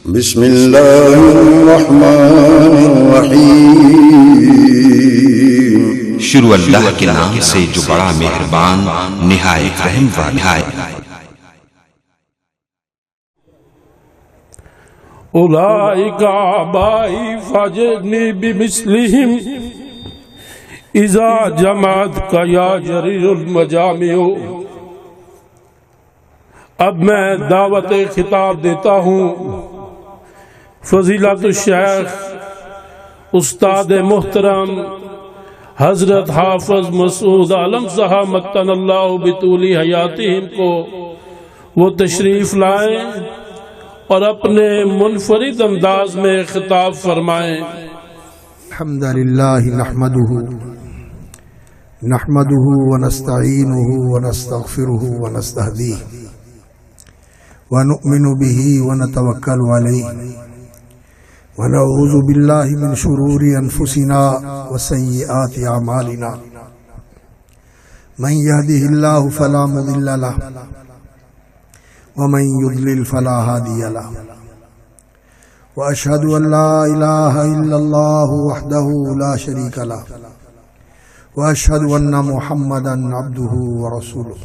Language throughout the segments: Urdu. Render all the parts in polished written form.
بسم اللہ الرحمن الرحیم، شروع اللہ کے نام سے جو بڑا مہربان نہایت رحم والا ہے۔ اولئک آبائی فاجئنی بمثلہم اذا جمعتک یا جریر المجامع۔ اب میں دعوت خطاب دیتا ہوں فضیلت الشیخ استاد محترم حضرت حافظ مسعود عالم صاحب متن اللہ بطول حیاتہم کو، وہ تشریف لائیں اور اپنے منفرد انداز میں خطاب فرمائیں۔ الحمد للہ نحمده ونستعینه ونستغفره ونستهدیه ونؤمن به ونتوکل علیہ ونعوذ باللہ من شرور انفسنا وسیئات اعمالنا، من يهده الله فلا مضل له ومن يضلل فلا هادي له، واشهد ان لا اله الا الله وحده لا شريك له، واشهد ان محمدا عبده ورسوله،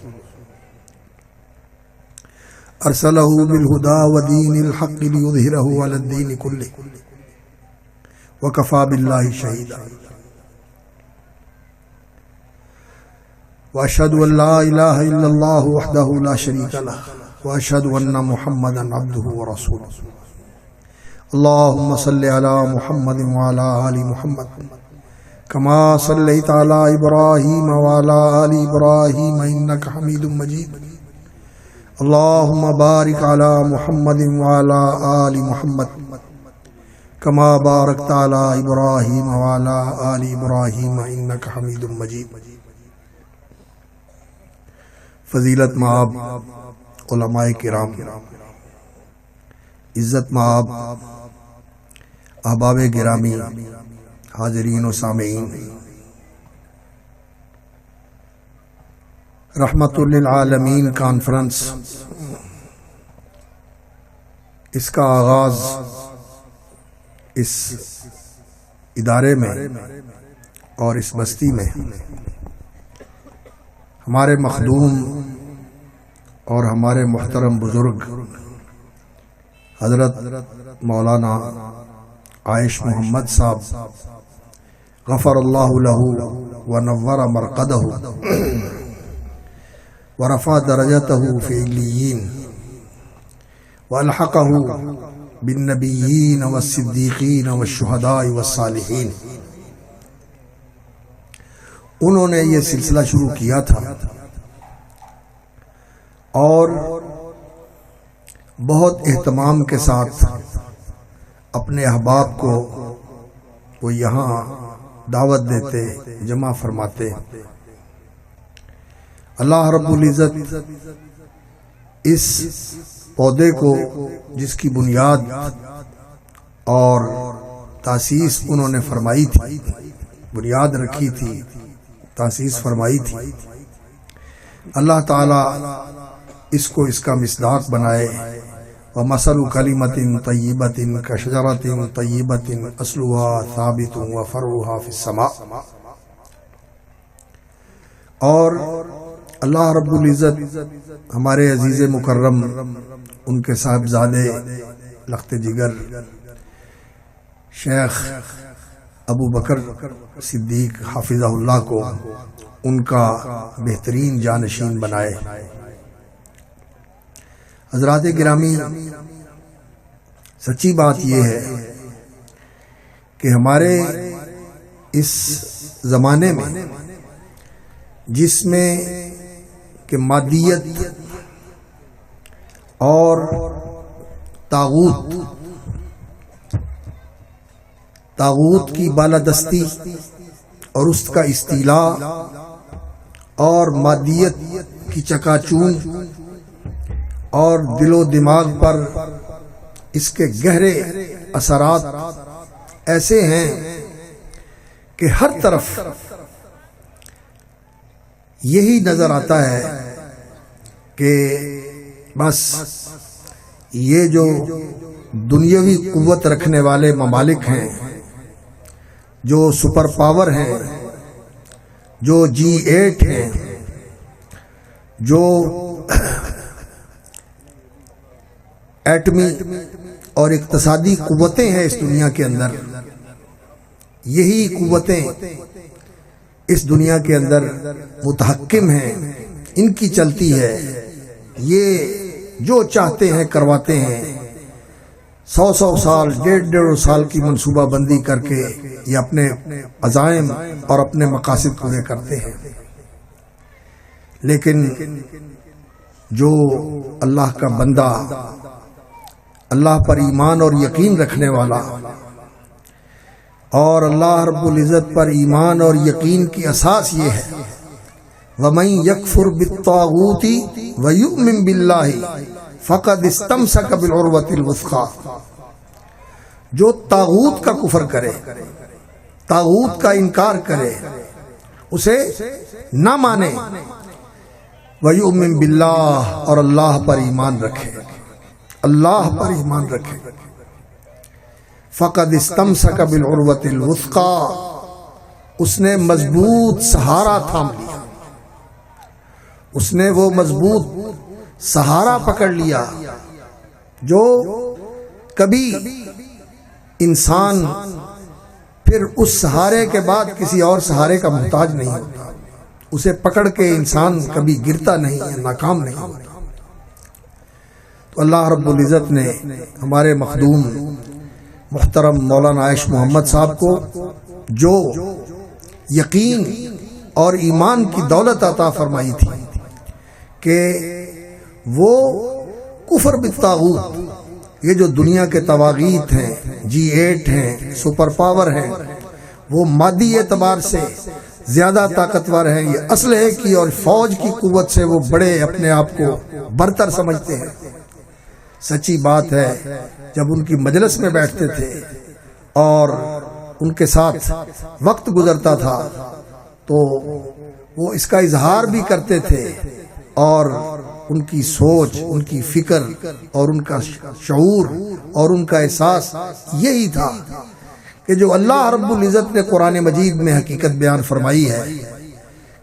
ارسله بالهدى ودين الحق ليظهره على الدين كله وكفى بالله شهيدا، واشهد ان لا اله الا الله وحده لا شريك له، واشهد ان محمدا عبده ورسوله، اللهم صل على محمد وعلى ال محمد كما صليت على ابراهيم وعلى ال ابراهيم انك حميد مجيد، اللهم بارك على محمد وعلى آل محمد كما باركت على إبراهيم وعلى آل إبراهيم إنك حميد مجيد۔ فضیلت مآب علماء کرام، عزت مآب احباب گرامی، حاضرین و سامعین، رحمت للعالمین کانفرنس، اس کا آغاز اس ادارے میں اور اس بستی میں ہمارے مخدوم اور ہمارے محترم بزرگ حضرت مولانا عائش محمد صاحب غفر اللہ لہ ونور مرقدہ ورفع درجته في علیین والحقه بالنبیین والصدیقین والشہداء والصالحین، انہوں نے یہ سلسلہ شروع کیا تھا اور بہت اہتمام کے ساتھ اپنے احباب کو وہ یہاں دعوت دیتے، جمع فرماتے۔ اللہ رب العزت اس پودے کو، جس کی بنیاد اور تاسیس انہوں نے فرمائی تھی، بنیاد رکھی تھی، تاسیس فرمائی تھی، اللہ تعالی اس کو اس کا مصداق بنائے۔ وَمَثَلُ كَلِمَةٍ طَيِّبَةٍ كَشَجَرَةٍ طَيِّبَةٍ أَصْلُهَا ثَابِتٌ وَفَرْعُهَا فِي السَّمَاءِ۔ اور اللہ رب العزت ہمارے عزیز مکرم، ان کے صاحبزادے لخت جگر شیخ ابو بکر صدیق حافظہ اللہ کو ان کا بہترین جانشین بنائے۔ حضرات گرامی، سچی بات یہ ہے کہ ہمارے اس زمانے میں، جس میں کہ مادیت اور طاغوت کی بالادستی اور اس کا استیلاء اور مادیت کی چکا چوند اور دل و دماغ پر اس کے گہرے اثرات ایسے ہیں کہ ہر طرف یہی نظر آتا ہے کہ بس یہ جو دنیاوی قوت رکھنے والے ممالک ہیں، جو سپر پاور ہیں، جو G8 ہیں، جو ایٹمی اور اقتصادی قوتیں ہیں اس دنیا کے اندر، یہی قوتیں اس دنیا کے اندر متحکم ہیں، ان کی چلتی ہے، یہ جو چاہتے ہیں کرواتے ہیں، 100 سال 150 سال کی منصوبہ بندی کر کے یہ اپنے عزائم اور اپنے مقاصد پورے کرتے ہیں۔ لیکن جو اللہ کا بندہ، اللہ پر ایمان اور یقین رکھنے والا، اور اللہ رب العزت پر ایمان اور یقین کی اساس یہ ہے وَمَن يَكْفُرْ بِالطَّاغُوتِ وَيُؤْمِن بِاللَّهِ فَقَدِ اسْتَمْسَكَ بِالْعُرْوَةِ الْوُثْقَىٰ، جو طاغوت کا کفر کرے، طاغوت کا انکار کرے، اسے نہ مانے، وَيُؤْمِن بِاللَّهِ، اور اللہ پر ایمان رکھے، اللہ پر ایمان رکھے، فقد استمسک بالعروۃ الوثقی، اس نے مضبوط سہارا تھام لیا، اس نے وہ مضبوط سہارا پکڑ لیا جو کبھی انسان پھر اس سہارے کے بعد کسی اور سہارے کا محتاج نہیں ہوتا، اسے پکڑ کے انسان کبھی گرتا نہیں ہے، ناکام نہیں ہوتا۔ تو اللہ رب العزت نے ہمارے مخدوم محترم مولانا عائش محمد صاحب کو جو یقین اور ایمان کی دولت عطا فرمائی تھی کہ وہ کفر بالطاغوت، یہ جو دنیا کے طواغیت ہیں، G8 ہیں، سپر پاور ہیں، وہ مادی اعتبار سے زیادہ طاقتور ہیں، یہ اسلحے کی اور فوج کی قوت سے وہ بڑے اپنے آپ کو برتر سمجھتے ہیں۔ سچی بات ہے، جب ان کی مجلس میں بیٹھتے تھے اور ان کے ساتھ وقت گزرتا تھا تو وہ اس کا اظہار بھی کرتے تھے، اور ان کی سوچ، ان کی فکر اور ان کا شعور اور ان کا احساس یہی تھا کہ جو اللہ رب العزت نے قرآن مجید میں حقیقت بیان فرمائی ہے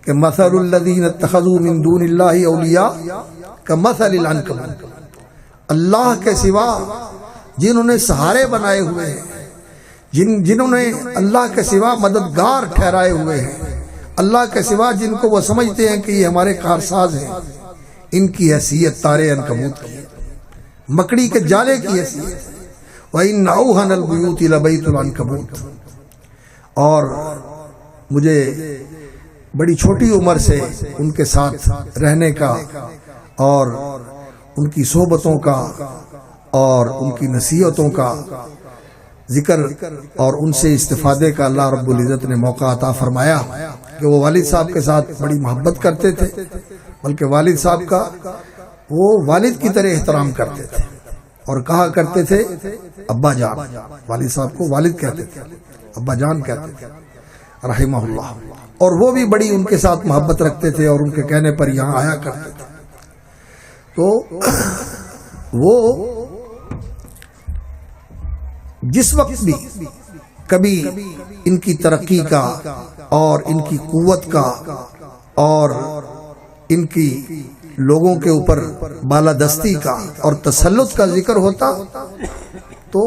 کہ مثل الذین اتخذوا من دون اللہ اولیاء کمثل العنکبوت، اللہ کے سوا جنہوں نے سہارے بنائے ہوئے ہیں، جنہوں نے اللہ کے سوا مددگار ٹھہرائے ہوئے ہیں، اللہ کے سوا جن کو وہ سمجھتے ہیں کہ یہ ہمارے کارساز ہیں، ان کی حیثیت تارے عنکبوت کی، مکڑی کے جالے کی حیثیت، وَإِنَّ أَوْهَنَ الْبُيُوتِ لَبَيْتُ الْعَنْكَبُوتِ۔ اور مجھے بڑی چھوٹی عمر سے ان کے ساتھ رہنے کا اور ان کی صحبتوں کا اور ان کی نصیحتوں کا ذکر اور ان سے استفادے کا اللہ رب العزت نے موقع عطا فرمایا کہ وہ والد صاحب کے ساتھ بڑی محبت کرتے تھے، بلکہ والد صاحب کا وہ والد کی طرح احترام کرتے تھے اور کہا کرتے تھے ابا جان، والد صاحب کو والد کہتے تھے، ابا جان کہتے تھے رحمہ اللہ، اور وہ بھی بڑی ان کے ساتھ محبت رکھتے تھے اور ان کے کہنے پر یہاں آیا کرتے تھے۔ تو وہ جس وقت بھی کبھی ان کی ترقی کا اور ان کی قوت کا اور ان کی لوگوں کے اوپر بالادستی کا اور تسلط کا ذکر ہوتا تو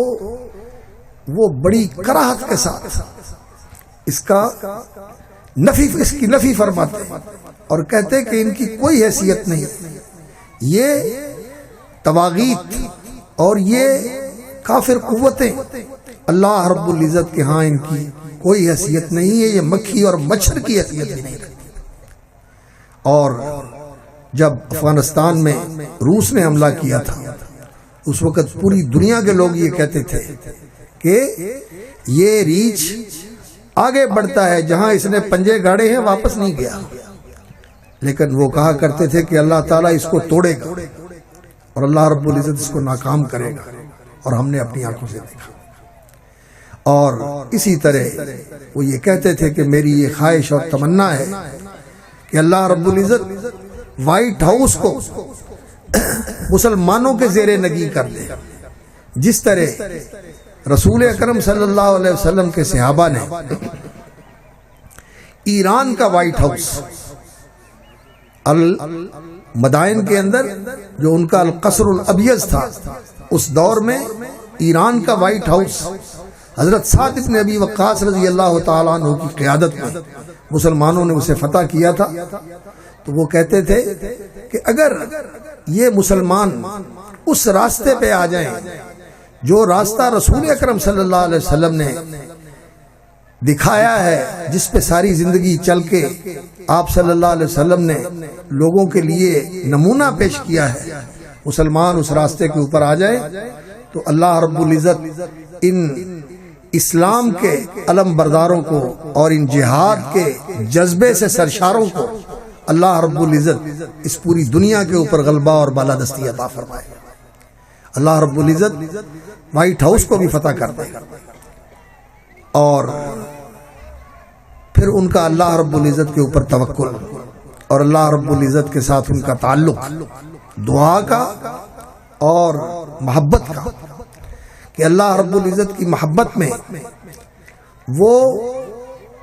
وہ بڑی کراہت کے ساتھ اس کی نفی فرماتے اور کہتے کہ ان کی کوئی حیثیت نہیں، یہ طواغیت اور یہ کافر قوتیں اللہ رب العزت کے ہاں ان کی کوئی حیثیت نہیں ہے، یہ مکھی اور مچھر کی حیثیت بھی نہیں رکھتی۔ اور جب افغانستان میں روس نے حملہ کیا تھا اس وقت پوری دنیا کے لوگ یہ کہتے تھے کہ یہ ریچھ آگے بڑھتا ہے، جہاں اس نے پنجے گاڑے ہیں واپس نہیں گیا، لیکن وہ کہا کرتے تھے کہ اللہ تعالیٰ اس کو توڑے گا اور اللہ رب العزت اس کو ناکام کرے گا، اور ہم نے اپنی آنکھوں سے دیکھا۔ اور اسی طرح وہ یہ کہتے تھے کہ میری یہ خواہش اور تمنا ہے کہ اللہ رب العزت وائٹ ہاؤس کو مسلمانوں کے زیر نگی کر دے، جس طرح رسول اکرم صلی اللہ علیہ وسلم کے صحابہ نے ایران کا وائٹ ہاؤس المدائن کے اندر جو ان کا القصر الابیض تھا، اس دور میں ایران کا وائٹ ہاؤس حضرت سعد بن ابی وقاص رضی اللہ تعالیٰ عنہ کی قیادت میں مسلمانوں نے اسے فتح کیا تھا۔ تو وہ کہتے تھے کہ اگر یہ مسلمان اس راستے پہ آ جائیں جو راستہ رسول اکرم صلی اللہ علیہ وسلم نے دکھایا ہے، جس پہ ساری زندگی چل کے آپ صلی اللہ علیہ وسلم نے لوگوں کے لیے نمونہ پیش کیا ہے، مسلمان اس راستے کے اوپر آ جائے تو اللہ رب العزت ان اسلام کے علم برداروں کو اور ان جہاد کے جذبے سے سرشاروں کو اللہ رب العزت اس پوری دنیا کے اوپر غلبہ اور بالادستی عطا فرمائے گا۔ اللہ رب العزت وائٹ ہاؤس کو بھی فتح کر دے گا، اور پھر ان کا اللہ رب العزت کے اوپر توکل اور اللہ رب العزت کے ساتھ ان کا تعلق دعا کا اور محبت کا، کہ اللہ رب العزت کی محبت میں وہ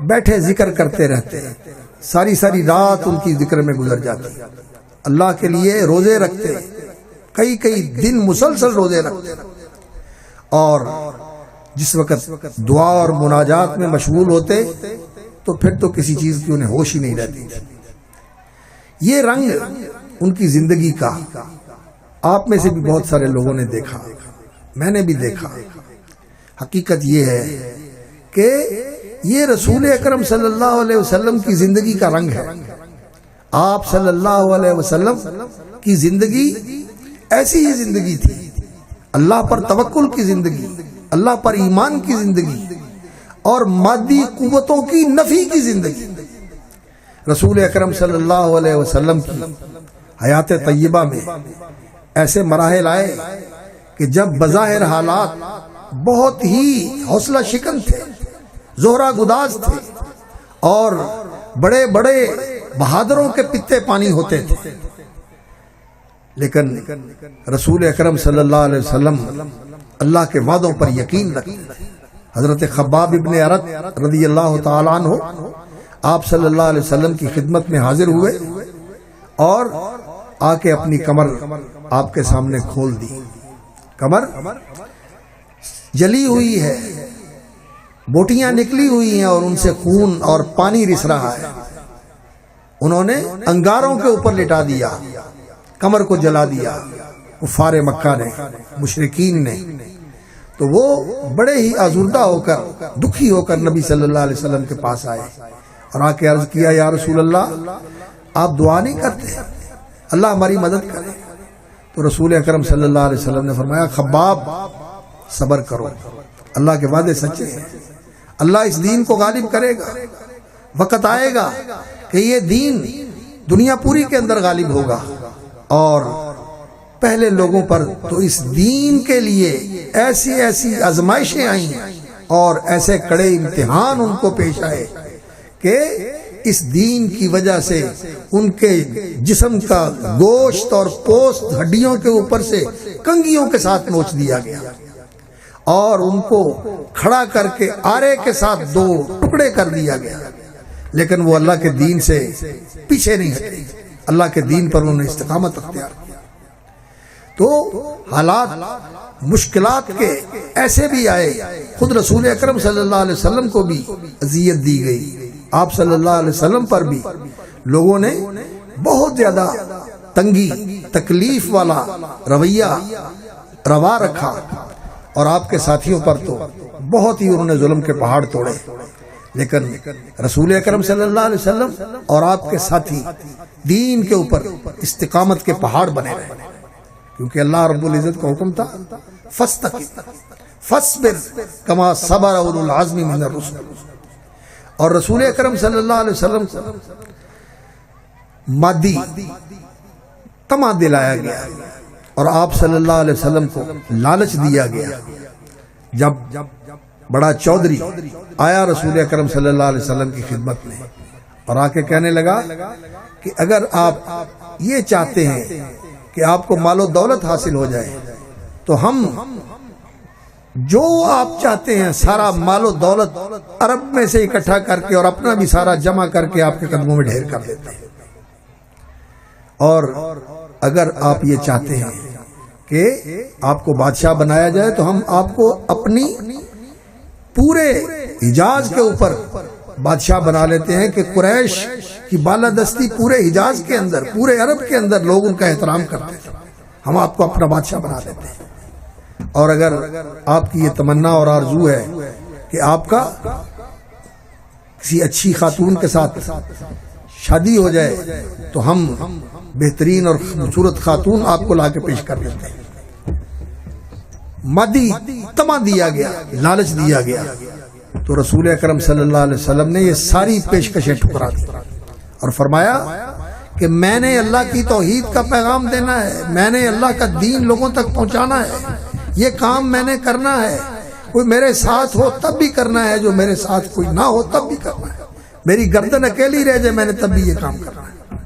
بیٹھے ذکر کرتے رہتے ہیں، ساری ساری رات ان کی ذکر میں گزر جاتی، اللہ کے لیے روزے رکھتے، کئی کئی دن مسلسل روزے رکھتے، اور جس وقت دعا اور مناجات میں مشغول ہوتے تو پھر تو کسی چیز کی انہیں ہوش ہی نہیں رہتی۔ یہ رنگ ان کی زندگی کا آپ میں سے بھی بہت سارے لوگوں نے دیکھا، میں نے بھی دیکھا۔ حقیقت یہ ہے کہ یہ رسول اکرم صلی اللہ علیہ وسلم کی زندگی کا رنگ ہے۔ آپ صلی اللہ علیہ وسلم کی زندگی ایسی ہی زندگی تھی، اللہ پر توکل کی زندگی، اللہ پر ایمان کی زندگی اور مادی قوتوں کی نفی کی زندگی۔ رسول اکرم صلی اللہ علیہ وسلم کی حیات طیبہ میں ایسے مراحل آئے کہ جب بظاہر حالات بہت ہی حوصلہ شکن تھے، زہرہ گداز تھے، اور بڑے بڑے بہادروں کے پتے پانی ہوتے تھے، لیکن رسول اکرم صلی اللہ علیہ وسلم اللہ کے وعدوں پر یقین رکھتے۔ حضرت خباب ابن ارت رضی اللہ تعالیٰ عنہ آپ صلی اللہ علیہ وسلم کی خدمت میں حاضر ہوئے اور آ کے اپنی کمر آپ کے سامنے کھول دی۔ کمر جلی ہوئی ہے، بوٹیاں نکلی ہوئی ہیں اور ان سے خون اور پانی رس رہا ہے۔ انہوں نے انگاروں کے اوپر لٹا دیا، کمر کو جلا دیا کفار مکہ نے، مشرکین نے۔ تو وہ بڑے ہی آزردہ ہو کر، دکھی ہو کر نبی صلی اللہ علیہ وسلم کے پاس آئے اور آ کے عرض کیا، یا رسول اللہ آپ دعا نہیں کرتے، اللہ ہماری مدد کرے۔ تو رسول اکرم صلی اللہ علیہ وسلم نے فرمایا، خباب صبر کرو، اللہ کے وعدے سچے ہیں، اللہ اس دین کو غالب کرے گا۔ وقت آئے گا کہ یہ دین دنیا پوری کے اندر غالب ہوگا، اور پہلے لوگوں پر تو اس دین کے لیے ایسی ایسی آزمائشیں آئیں اور ایسے کڑے امتحان ان کو پیش آئے کہ اس دین کی وجہ سے ان کے جسم کا گوشت اور پوست ہڈیوں کے اوپر سے کنگھیوں کے ساتھ نوچ دیا گیا، اور ان کو کھڑا کر کے آرے کے ساتھ دو ٹکڑے کر دیا گیا، لیکن وہ اللہ کے دین سے پیچھے نہیں ہٹے، اللہ کے دین پر انہوں نے استقامت اختیار کیا۔ تو حالات مشکلات کے ایسے بھی آئے، خود رسول اکرم صلی اللہ علیہ وسلم کو بھی اذیت دی گئی، آپ صلی اللہ علیہ وسلم پر بھی لوگوں نے بہت زیادہ تنگی تکلیف والا رویہ روا رکھا، اور آپ کے ساتھیوں پر تو بہت ہی انہوں نے ظلم کے پہاڑ توڑے، لیکن رسول اکرم صلی اللہ علیہ وسلم اور آپ کے ساتھی دین کے اوپر استقامت کے پہاڑ بنے رہے، کیونکہ اللہ رب العزت کا حکم تھا، فاستقم فاصبر کما صبر اولو العزم من الرسل۔ اور رسول اکرم صلی اللہ علیہ وسلم کو مادی تما دلایا گیا، اور آپ صلی اللہ علیہ وسلم کو لالچ دیا گیا۔ جب بڑا چودھری آیا رسول اکرم صلی اللہ علیہ وسلم کی خدمت میں اور آ کے کہنے لگا کہ اگر آپ یہ چاہتے ہیں کہ آپ کو مال و دولت حاصل ہو جائے تو ہم جو آپ چاہتے ہیں سارا مال و دولت عرب میں سے اکٹھا کر کے اور اپنا بھی سارا جمع کر کے آپ کے قدموں میں ڈھیر کر دیتے ہیں. اور اگر آپ یہ چاہتے ہیں کہ آپ کو بادشاہ بنایا جائے تو ہم آپ کو اپنی پورے حجاز کے اوپر بادشاہ بنا لیتے ہیں کہ قریش کی بالادستی پورے حجاز کے اندر، پورے عرب کے اندر لوگ ان کا احترام کرتے ہیں، ہم آپ کو اپنا بادشاہ بنا دیتے ہیں. اور اگر آپ کی یہ تمنا اور آرزو ہے کہ آپ کا کسی اچھی خاتون کے ساتھ شادی ہو جائے تو ہم بہترین اور خوبصورت خاتون آپ کو لا کے پیش کر دیتے ہیں. مادی تما دیا گیا، لالچ دیا گیا، تو رسول اکرم صلی اللہ علیہ وسلم نے یہ ساری پیشکشیں ٹھکرا دی اور فرمایا کہ میں نے اللہ کی توحید کا پیغام دینا ہے، میں نے اللہ کا دین لوگوں تک پہنچانا ہے، یہ کام میں نے کرنا ہے. کوئی میرے ساتھ ہو تب بھی کرنا ہے، جو میرے ساتھ کوئی نہ ہو تب بھی کرنا ہے. میری گردن اکیلی رہ جائے میں نے تب بھی یہ کام کرنا ہے.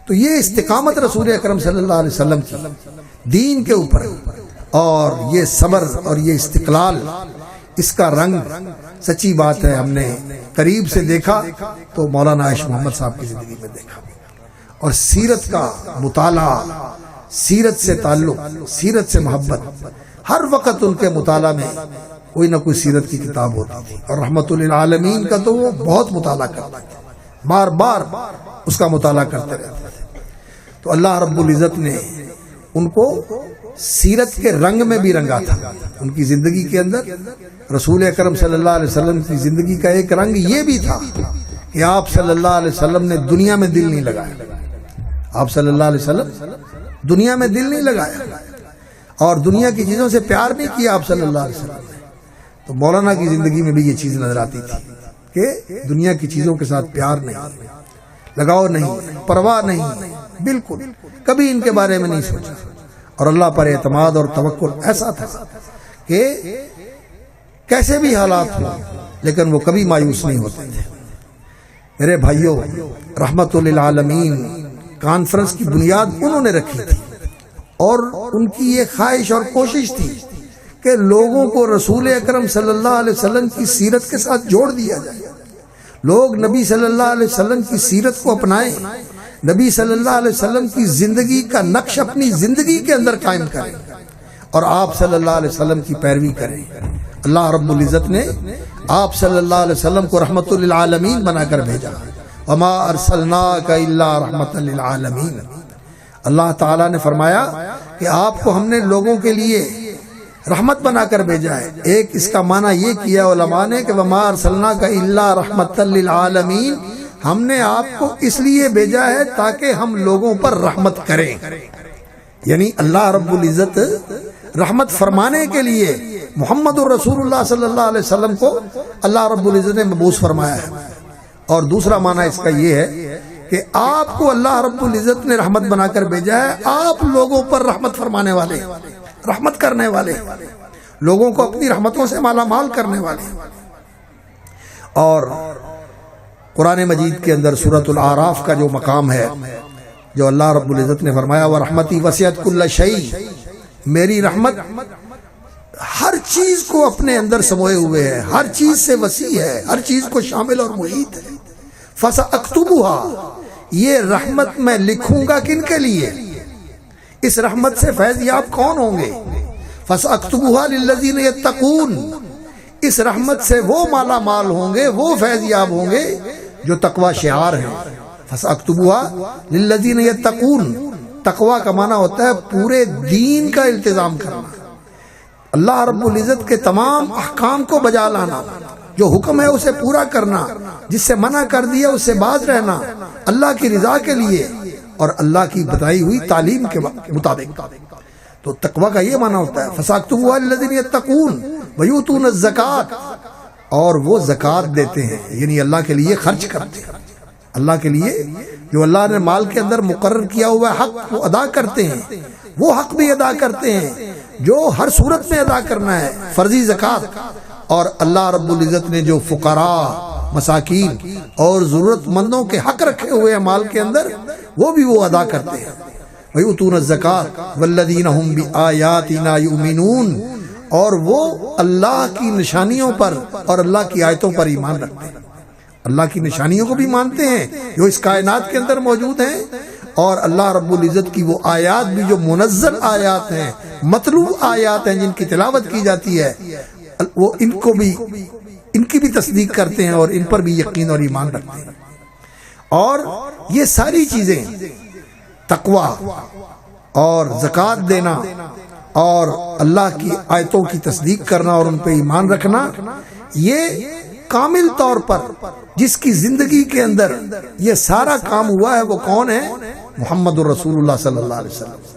تو یہ استقامت رسول اکرم صلی اللہ علیہ وسلم کی دین کے اوپر، اور یہ صبر اور یہ استقلال، اس کا رنگ سچی بات ہے ہم نے قریب سے دیکھا تو مولانا عائش محمد صاحب کی زندگی میں دیکھا. اور سیرت کا مطالعہ، سیرت سے تعلق، سیرت سے محبت، ہر وقت ان کے مطالعہ میں کوئی نہ کوئی سیرت کی کتاب ہوتی تھی. اور رحمت للعالمین کا تو وہ بہت مطالعہ کرتے تھے، بار بار اس کا مطالعہ کرتے رہتے تھے. تو اللہ رب العزت نے ان کو سیرت کے رنگ میں بھی رنگا تھا. ان کی زندگی کے اندر رسول اکرم صلی اللہ علیہ وسلم کی زندگی کا ایک رنگ یہ بھی تھا کہ آپ صلی اللہ علیہ وسلم نے دنیا میں دل نہیں لگایا. آپ صلی اللہ علیہ وسلم دنیا میں دل نہیں لگایا اور دنیا کی چیزوں سے پیار نہیں کیا آپ صلی اللہ علیہ وسلم نے. تو مولانا کی زندگی میں بھی یہ چیز نظر آتی تھی کہ دنیا کی چیزوں کے ساتھ پیار نہیں، لگاؤ نہیں، پرواہ نہیں، بالکل کبھی ان کے بارے میں نہیں سوچا. اور اللہ پر اعتماد اور توکل ایسا تھا کہ کیسے بھی حالات ہوں لیکن وہ کبھی مایوس نہیں ہوتے تھے. میرے بھائیوں، رحمت للعالمین کانفرنس کی بنیاد انہوں نے رکھی تھی، اور ان کی یہ خواہش اور کوشش تھی کہ لوگوں کو رسول اکرم صلی اللہ علیہ وسلم کی سیرت کے ساتھ جوڑ دیا جائے. لوگ نبی صلی اللہ علیہ وسلم کی سیرت کو اپنائیں، نبی صلی اللہ علیہ وسلم کی زندگی کا نقش اپنی زندگی کے اندر قائم کریں اور آپ صلی اللہ علیہ وسلم کی پیروی کریں. اللہ رب العزت نے آپ صلی اللہ علیہ وسلم کو رحمت للعالمین بنا کر بھیجا. وما ارسلناک الا رحمت للعالمین. اللہ تعالیٰ نے فرمایا کہ آپ کو ہم نے لوگوں کے لیے رحمت بنا کر بھیجا ہے. ایک اس کا معنی یہ کیا علماء نے کہ وما ارسلناک الا رحمت للعالمین، ہم نے آپ کو اس لیے بھیجا ہے تاکہ ہم لوگوں پر رحمت کریں. یعنی اللہ رب العزت رحمت فرمانے کے لیے محمد الرسول اللہ صلی اللہ علیہ وسلم کو اللہ رب العزت نے مبعوث فرمایا ہے. اور دوسرا معنی اس کا یہ ہے کہ آپ کو اللہ رب العزت نے رحمت بنا کر بھیجا ہے، آپ لوگوں پر رحمت فرمانے والے، رحمت کرنے والے، لوگوں کو اپنی رحمتوں سے مالا مال کرنے والے. اور قرآن مجید کے اندر سورۃ الاعراف کا جو مقام ہے، جو اللہ رب العزت نے فرمایا وَرَحْمَتِي وَسِعَتْ كُلَّ شَيْءٍ، میری رحمت ہر چیز کو اپنے اندر سموئے ہوئے ہے، ہر چیز سے وسیع ہے، ہر چیز کو شامل اور محیط ہے. فَسَأَكْتُبُهَا، یہ رحمت میں لکھوں گا کن کے لیے؟ اس رحمت سے فیض یاب کون ہوں گے؟ فَسَأَكْتُبُهَا لِلَّذِينَ يَتَّقُونَ، اس رحمت سے وہ مالا مال ہوں گے، وہ فیض یاب ہوں گے جو تقوی شعار ہیں. فَسَأَكْتُبُهَا لِلَّذِينَ يَتَّقُونَ، تقوی کا معنی ہوتا ہے پورے دین کا التزام کرنا، اللہ رب العزت کے تمام احکام کو بجا لانا، جو حکم ہے اسے پورا کرنا، جس سے منع کر دیا اس سے باز رہنا، اللہ کی رضا کے لیے اور اللہ کی بتائی ہوئی تعلیم کے مطابق. تو تقوی کا یہ معنی ہوتا ہے فَسَأَكْتُبُهَا لِلَّذِينَ يَتَّقُونَ وَيُؤْتُونَ الزَّكَاةَ، اور وہ زکوٰۃ دیتے ہیں، یعنی اللہ کے لیے خرچ کرتے ہیں، اللہ کے لیے جو اللہ نے مال کے اندر مقرر کیا ہوا حق وہ ادا کرتے ہیں، وہ حق بھی ادا کرتے ہیں جو ہر صورت میں ادا کرنا ہے، فرضی زکوٰۃ. اور اللہ رب العزت نے جو فقراء، مساکین اور ضرورت مندوں کے حق رکھے ہوئے ہیں مال کے اندر، وہ بھی وہ ادا کرتے ہیں. وَيُؤْتُونَ الزَّكَاةَ وَالَّذِينَ هُمْ بِآيَاتِنَا يُؤْمِنُونَ، اور وہ اللہ کی نشانیوں پر اور اللہ کی آیتوں پر ایمان رکھتے ہیں. اللہ کی نشانیوں کو بھی مانتے ہیں جو اس کائنات کے اندر موجود ہیں، اور اللہ رب العزت کی وہ آیات بھی جو منزل آیات ہیں، مطلوع آیات ہیں جن کی تلاوت کی جاتی ہے، وہ ان کی بھی تصدیق کرتے ہیں اور ان پر بھی یقین اور ایمان رکھتے ہیں. اور یہ ساری چیزیں تقوی اور زکوٰۃ دینا اور اللہ کی آیتوں کی تصدیق کرنا اور ان پہ ایمان رکھنا، یہ کامل طور پر جس کی زندگی کے اندر یہ سارا کام ہوا ہے وہ کون ہے؟ محمد الرسول اللہ صلی اللہ علیہ وسلم،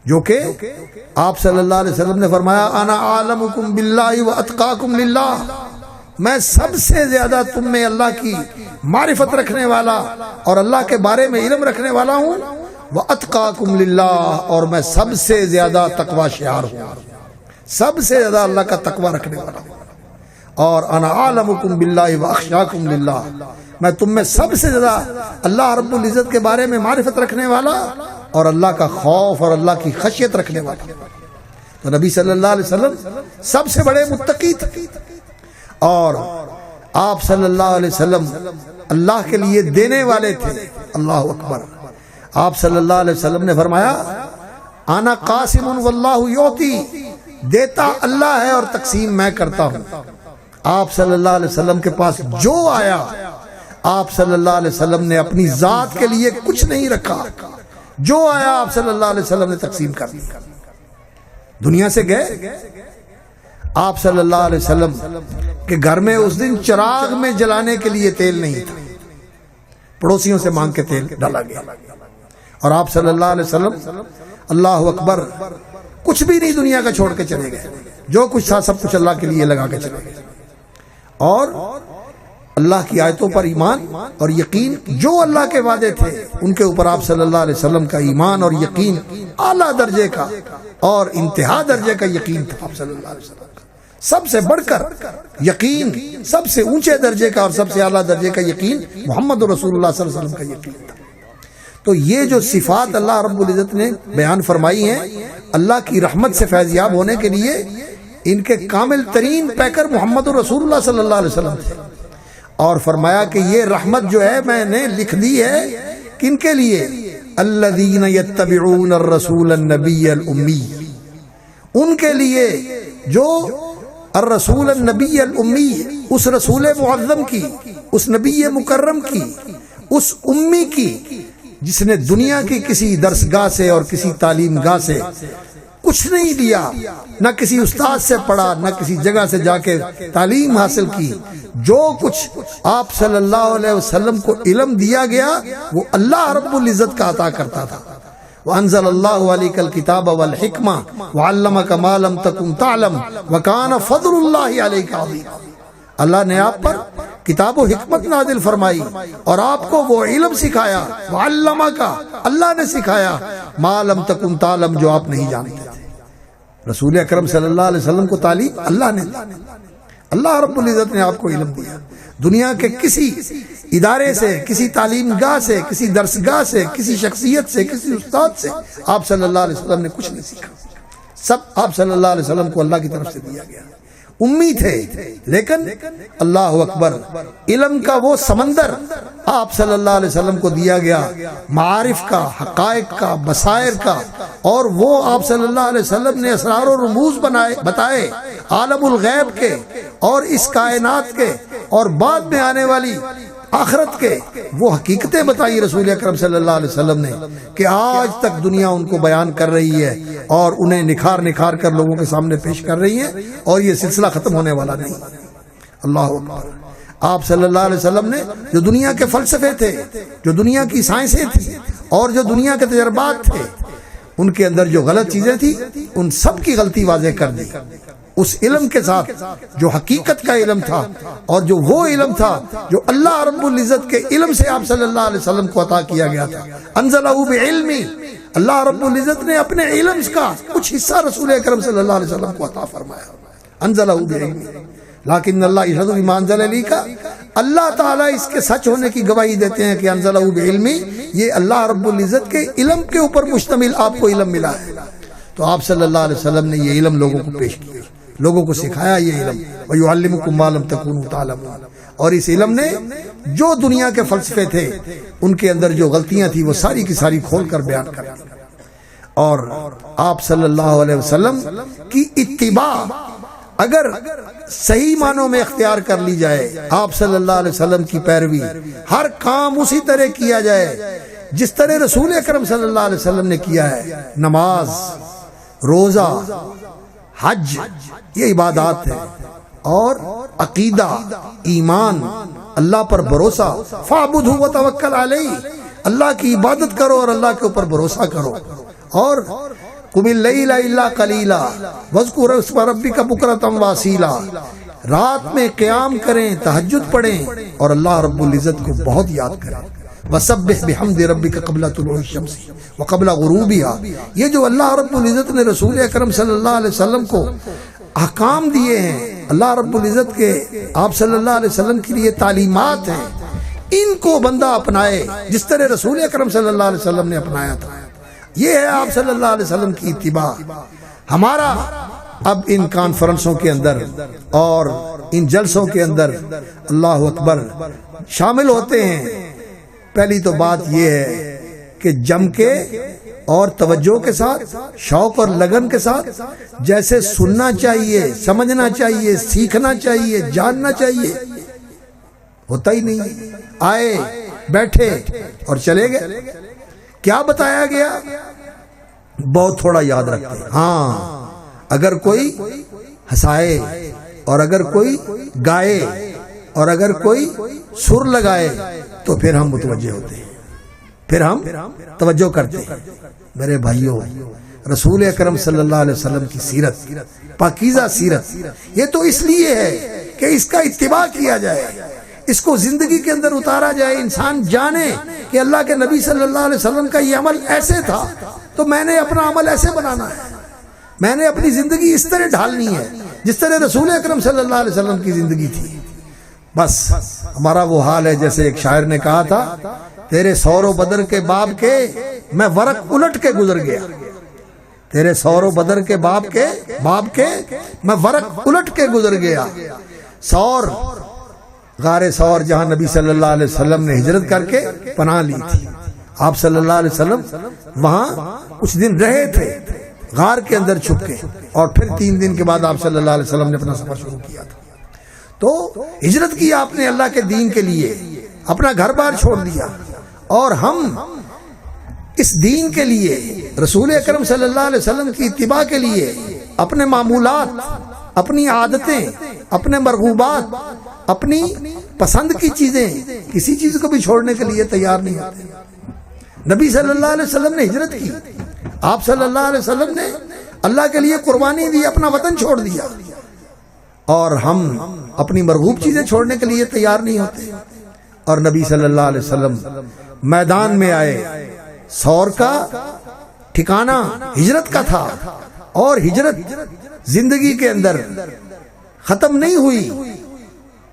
جو کہ آپ صلی اللہ علیہ وسلم نے فرمایا انا اعلمکم باللہ واتقاکم للہ، میں سب سے زیادہ تم میں اللہ کی معرفت رکھنے والا اور اللہ کے بارے میں علم رکھنے والا ہوں، واتقاکم للہ، اور میں سب سے زیادہ تقوی شعار ہوں، سب سے زیادہ اللہ کا تقوی رکھنے والا ہوں. اور انا اعلمکم باللہ واخشاکم للہ، میں تم میں سب سے زیادہ اللہ رب العزت کے بارے میں معرفت رکھنے والا اور اللہ کا خوف اور اللہ کی خشیت رکھنے والا. تو نبی صلی اللہ علیہ وسلم سب سے بڑے متقی تھے، اور آپ صلی اللہ علیہ وسلم اللہ کے لیے دینے والے تھے. اللہ اکبر. آپ صلی اللہ علیہ وسلم نے فرمایا انا قاسم واللہ یعطی، دیتا اللہ ہے اور تقسیم میں کرتا ہوں. آپ صلی اللہ علیہ وسلم کے پاس جو آیا آپ صلی اللہ علیہ وسلم نے اپنی ذات کے لیے کچھ نہیں رکھا، جو آیا آپ صلی اللہ علیہ وسلم نے تقسیم کر دیا. دنیا سے گئے آپ صلی اللہ علیہ وسلم کے گھر میں اس دن چراغ میں جلانے کے لیے تیل نہیں تھا، پڑوسیوں سے مانگ کے تیل ڈالا گیا، اور آپ صلی اللہ علیہ وسلم اللہ اکبر کچھ بھی نہیں دنیا کا چھوڑ کے چلے گئے، جو کچھ تھا سب کچھ اللہ کے لیے لگا کے چلے گئے. اور اللہ کی آیتوں پر ایمان اور یقین، جو اللہ کے وعدے تھے ان کے اوپر آپ صلی اللہ علیہ وسلم کا ایمان اور یقین اعلیٰ درجے کا اور انتہا درجے کا یقین تھا. آپ صلی اللہ علیہ وسلم کا سب سے بڑھ کر یقین، سب سے اونچے درجے کا اور سب سے اعلیٰ درجے کا یقین محمد رسول اللہ صلی اللہ علیہ وسلم کا یقین تھا. تو یہ جو صفات اللہ رب العزت نے بیان فرمائی ہیں اللہ کی رحمت سے فیضیاب ہونے کے لیے، ان کے کامل ترین پیکر محمد رسول اللہ صلی اللہ علیہ وسلم تھے. اور فرمایا کہ یہ رحمت جو ہے میں نے لکھ دی ہے کن کے لیے؟ الذین یتبعون الرسول النبی الامی، ان کے لیے جو الرسول النبی الامی، اس رسول معظم کی، اس نبی مکرم کی، اس امی کی جس نے دنیا کی کسی درسگاہ سے اور کسی تعلیم گاہ سے کچھ نہیں لیا، نہ کسی استاد سے پڑھا، نہ کسی جگہ سے جا کے تعلیم حاصل کی. جو کچھ آپ صلی اللہ علیہ وسلم کو علم دیا گیا وہ اللہ رب العزت کا عطا کرتا تھا. وَأَنزَلَ اللَّهُ عَلَيْكَ الْكِتَابَ وَالْحِكْمَةَ وَعَلَّمَكَ مَا لَمْ تَكُنْ تَعْلَمْ وَكَانَ فَضْلُ اللَّهِ عَلَيْكَ عَظِيمًا. اللہ نے آپ پر کتاب و حکمت نازل فرمائی اور آپ کو وہ علم سکھایا. وَعَلَّمَكَ، اللہ نے سکھایا، مَا لَمْ تَكُنْ تَعْلَمْ، جو آپ نہیں جانتے تھے. رسول اکرم صلی اللہ علیہ وسلم کو تعلیم اللہ نے دی، اللہ رب العزت نے آپ کو علم دیا. دنیا کے کسی ادارے سے، کسی تعلیم گاہ سے، کسی درسگاہ سے، کسی شخصیت سے، کسی استاد سے آپ صلی اللہ علیہ وسلم نے کچھ نہیں سیکھا. سب آپ صلی اللہ علیہ وسلم کو اللہ کی طرف سے دیا گیا. امی تھے لیکن اللہ اکبر علم کا وہ سمندر آپ صلی اللہ علیہ وسلم کو دیا گیا، معارف کا، حقائق کا، بصائر کا. اور وہ آپ صلی اللہ علیہ وسلم نے اسرار و رموز بتائے عالم الغیب کے اور اس کائنات کے اور بعد میں آنے والی آخرت کے. وہ حقیقتیں بتائی رسول اکرم صلی اللہ علیہ وسلم نے کہ آج تک دنیا ان کو بیان کر رہی ہے اور انہیں نکھار کر لوگوں کے سامنے پیش کر رہی ہے، اور یہ سلسلہ ختم ہونے والا نہیں. اللہ اکبر. آپ صلی اللہ علیہ وسلم نے جو دنیا کے فلسفے تھے، جو دنیا کی سائنسیں تھیں اور جو دنیا کے تجربات تھے، ان کے اندر جو غلط چیزیں تھیں ان سب کی غلطی واضح کر دی. اس علم کے ساتھ جو حقیقت کا علم تھا اور جو وہ علم تھا جو اللہ رب العزت کے علم سے آپ صلی اللہ علیہ وسلم کو عطا کیا گیا تھا. انزلہ بعلمی، اللہ رب العزت نے اپنے علم کا کچھ حصہ رسول اکرم صلی اللہ علیہ وسلم کو عطا فرمایا. انزلہ بعلمی لیکن اللہ یشہد بما انزل الیک، اللہ تعالیٰ اس کے سچ ہونے کی گواہی دیتے ہیں کہ انزلہ بعلمی، یہ اللہ رب العزت کے علم کے اوپر مشتمل آپ کو علم ملا ہے. تو آپ صلی اللہ علیہ وسلم نے یہ علم لوگوں کو پیش کیا، لوگوں کو سکھایا یہ علم، وَيُعَلِّمُكُم مَّا لَمْ تَكُونُوا تَعْلَمُونَ۔ اور اس علم نے جو دنیا کے فلسفے تھے ان کے اندر جو غلطیاں تھیں وہ ساری کی ساری کھول کر بیان کر دی، اور آپ صلی اللہ علیہ وسلم کی اتباع اگر صحیح معنوں میں اختیار کر لی جائے، آپ صلی اللہ علیہ وسلم کی پیروی، ہر کام اسی طرح کیا جائے جس طرح رسول اکرم صلی اللہ علیہ وسلم نے کیا ہے، نماز، روزہ، حج، یہ عبادات ہے، اور عقیدہ، ایمان، اللہ پر بھروسہ، فَاعْبُدْهُ وَتَوَكَّلْ عَلَيْهِ، اللہ کی عبادت کرو اور اللہ کے اوپر بھروسہ کرو، اور قُمِ اللَّيْلَ إِلَّا قَلِيلًا وَاذْكُرْ اسْمَ رَبِّكَ بُكْرَةً وَأَصِيلًا، رات میں قیام کریں، تہجد پڑھیں اور اللہ رب العزت کو بہت یاد کریں، وَسَبِّحْ بِحَمْدِ رَبِّكَ قَبْلَ طُلُوعِ الشَّمْسِ وَقَبْلَ غُرُوبِهَا۔ یہ جو اللہ رب العزت نے رسول اکرم صلی اللہ علیہ وسلم کو احکام دیے ہیں، اللہ رب العزت کے آپ صلی اللہ علیہ وسلم کے لیے تعلیمات ہیں، ان کو بندہ اپنائے جس طرح رسول اکرم صلی اللہ علیہ وسلم نے اپنایا تھا۔ یہ ہے آپ صلی اللہ علیہ وسلم کی اتباع۔ ہمارا اب ان کانفرنسوں کے اندر اور ان جلسوں کے اندر اللہ اکبر شامل ہوتے ہیں، پہلی تو بات یہ ہے کہ جم کے اور توجہ کے ساتھ، شوق اور لگن کے ساتھ جیسے سننا چاہیے، سمجھنا چاہیے، سیکھنا چاہیے، جاننا چاہیے، ہوتا ہی نہیں۔ آئے، بیٹھے اور چلے گئے۔ کیا بتایا گیا؟ بہت تھوڑا یاد رکھتے ہیں۔ ہاں، اگر کوئی ہنسائے اور اگر کوئی گائے اور اگر کوئی سر لگائے تو پھر ہم متوجہ ہوتے ہیں، پھر ہم توجہ کرتے ہیں۔ میرے بھائیوں، رسول اکرم صلی اللہ علیہ وسلم کی سیرت، پاکیزہ سیرت، یہ تو اس لیے ہے کہ اس کا اتباع کیا جائے، اس کو زندگی کے اندر اتارا جائے، انسان جانے کہ اللہ کے نبی صلی اللہ علیہ وسلم کا یہ عمل ایسے تھا تو میں نے اپنا عمل ایسے بنانا ہے، میں نے اپنی زندگی اس طرح ڈھالنی ہے جس طرح رسول اکرم صلی اللہ علیہ وسلم کی زندگی تھی۔ بس ہمارا وہ حال ہے جیسے ایک شاعر نے کہا تھا، تیرے سور و بدر کے باب کے میں ورق الٹ کے گزر گیا، تیرے سور و بدر کے باب کے میں ورق الٹ کے گزر گیا۔ سور، غار سور، جہاں نبی صلی اللہ علیہ وسلم نے ہجرت کر کے پناہ لی تھی، آپ صلی اللہ علیہ وسلم وہاں کچھ دن رہے تھے غار کے اندر چھپ کے، اور پھر 3 دن کے بعد آپ صلی اللہ علیہ وسلم نے اپنا سفر شروع کیا تھا۔ تو ہجرت کی آپ نے اللہ کے دین کے لیے، اپنا گھر بار چھوڑ دیا، اور ہم اس دین کے لیے، رسول اکرم صلی اللہ علیہ وسلم کی اتباع کے لیے اپنے معمولات، اپنی عادتیں، اپنے مرغوبات، اپنی پسند کی چیزیں، کسی چیز کو بھی چھوڑنے کے لیے تیار نہیں ہوتے۔ نبی صلی اللہ علیہ وسلم نے ہجرت کی، آپ صلی اللہ علیہ وسلم نے اللہ کے لیے قربانی دی، اپنا وطن چھوڑ دیا، اور ہم اپنی مرغوب چیزیں چھوڑنے کے لیے تیار نہیں ہوتے۔ اور نبی صلی اللہ علیہ وسلم میدان میں آئے، سور کا ٹھکانہ ہجرت کا تھا، اور ہجرت زندگی کے اندر ختم نہیں ہوئی۔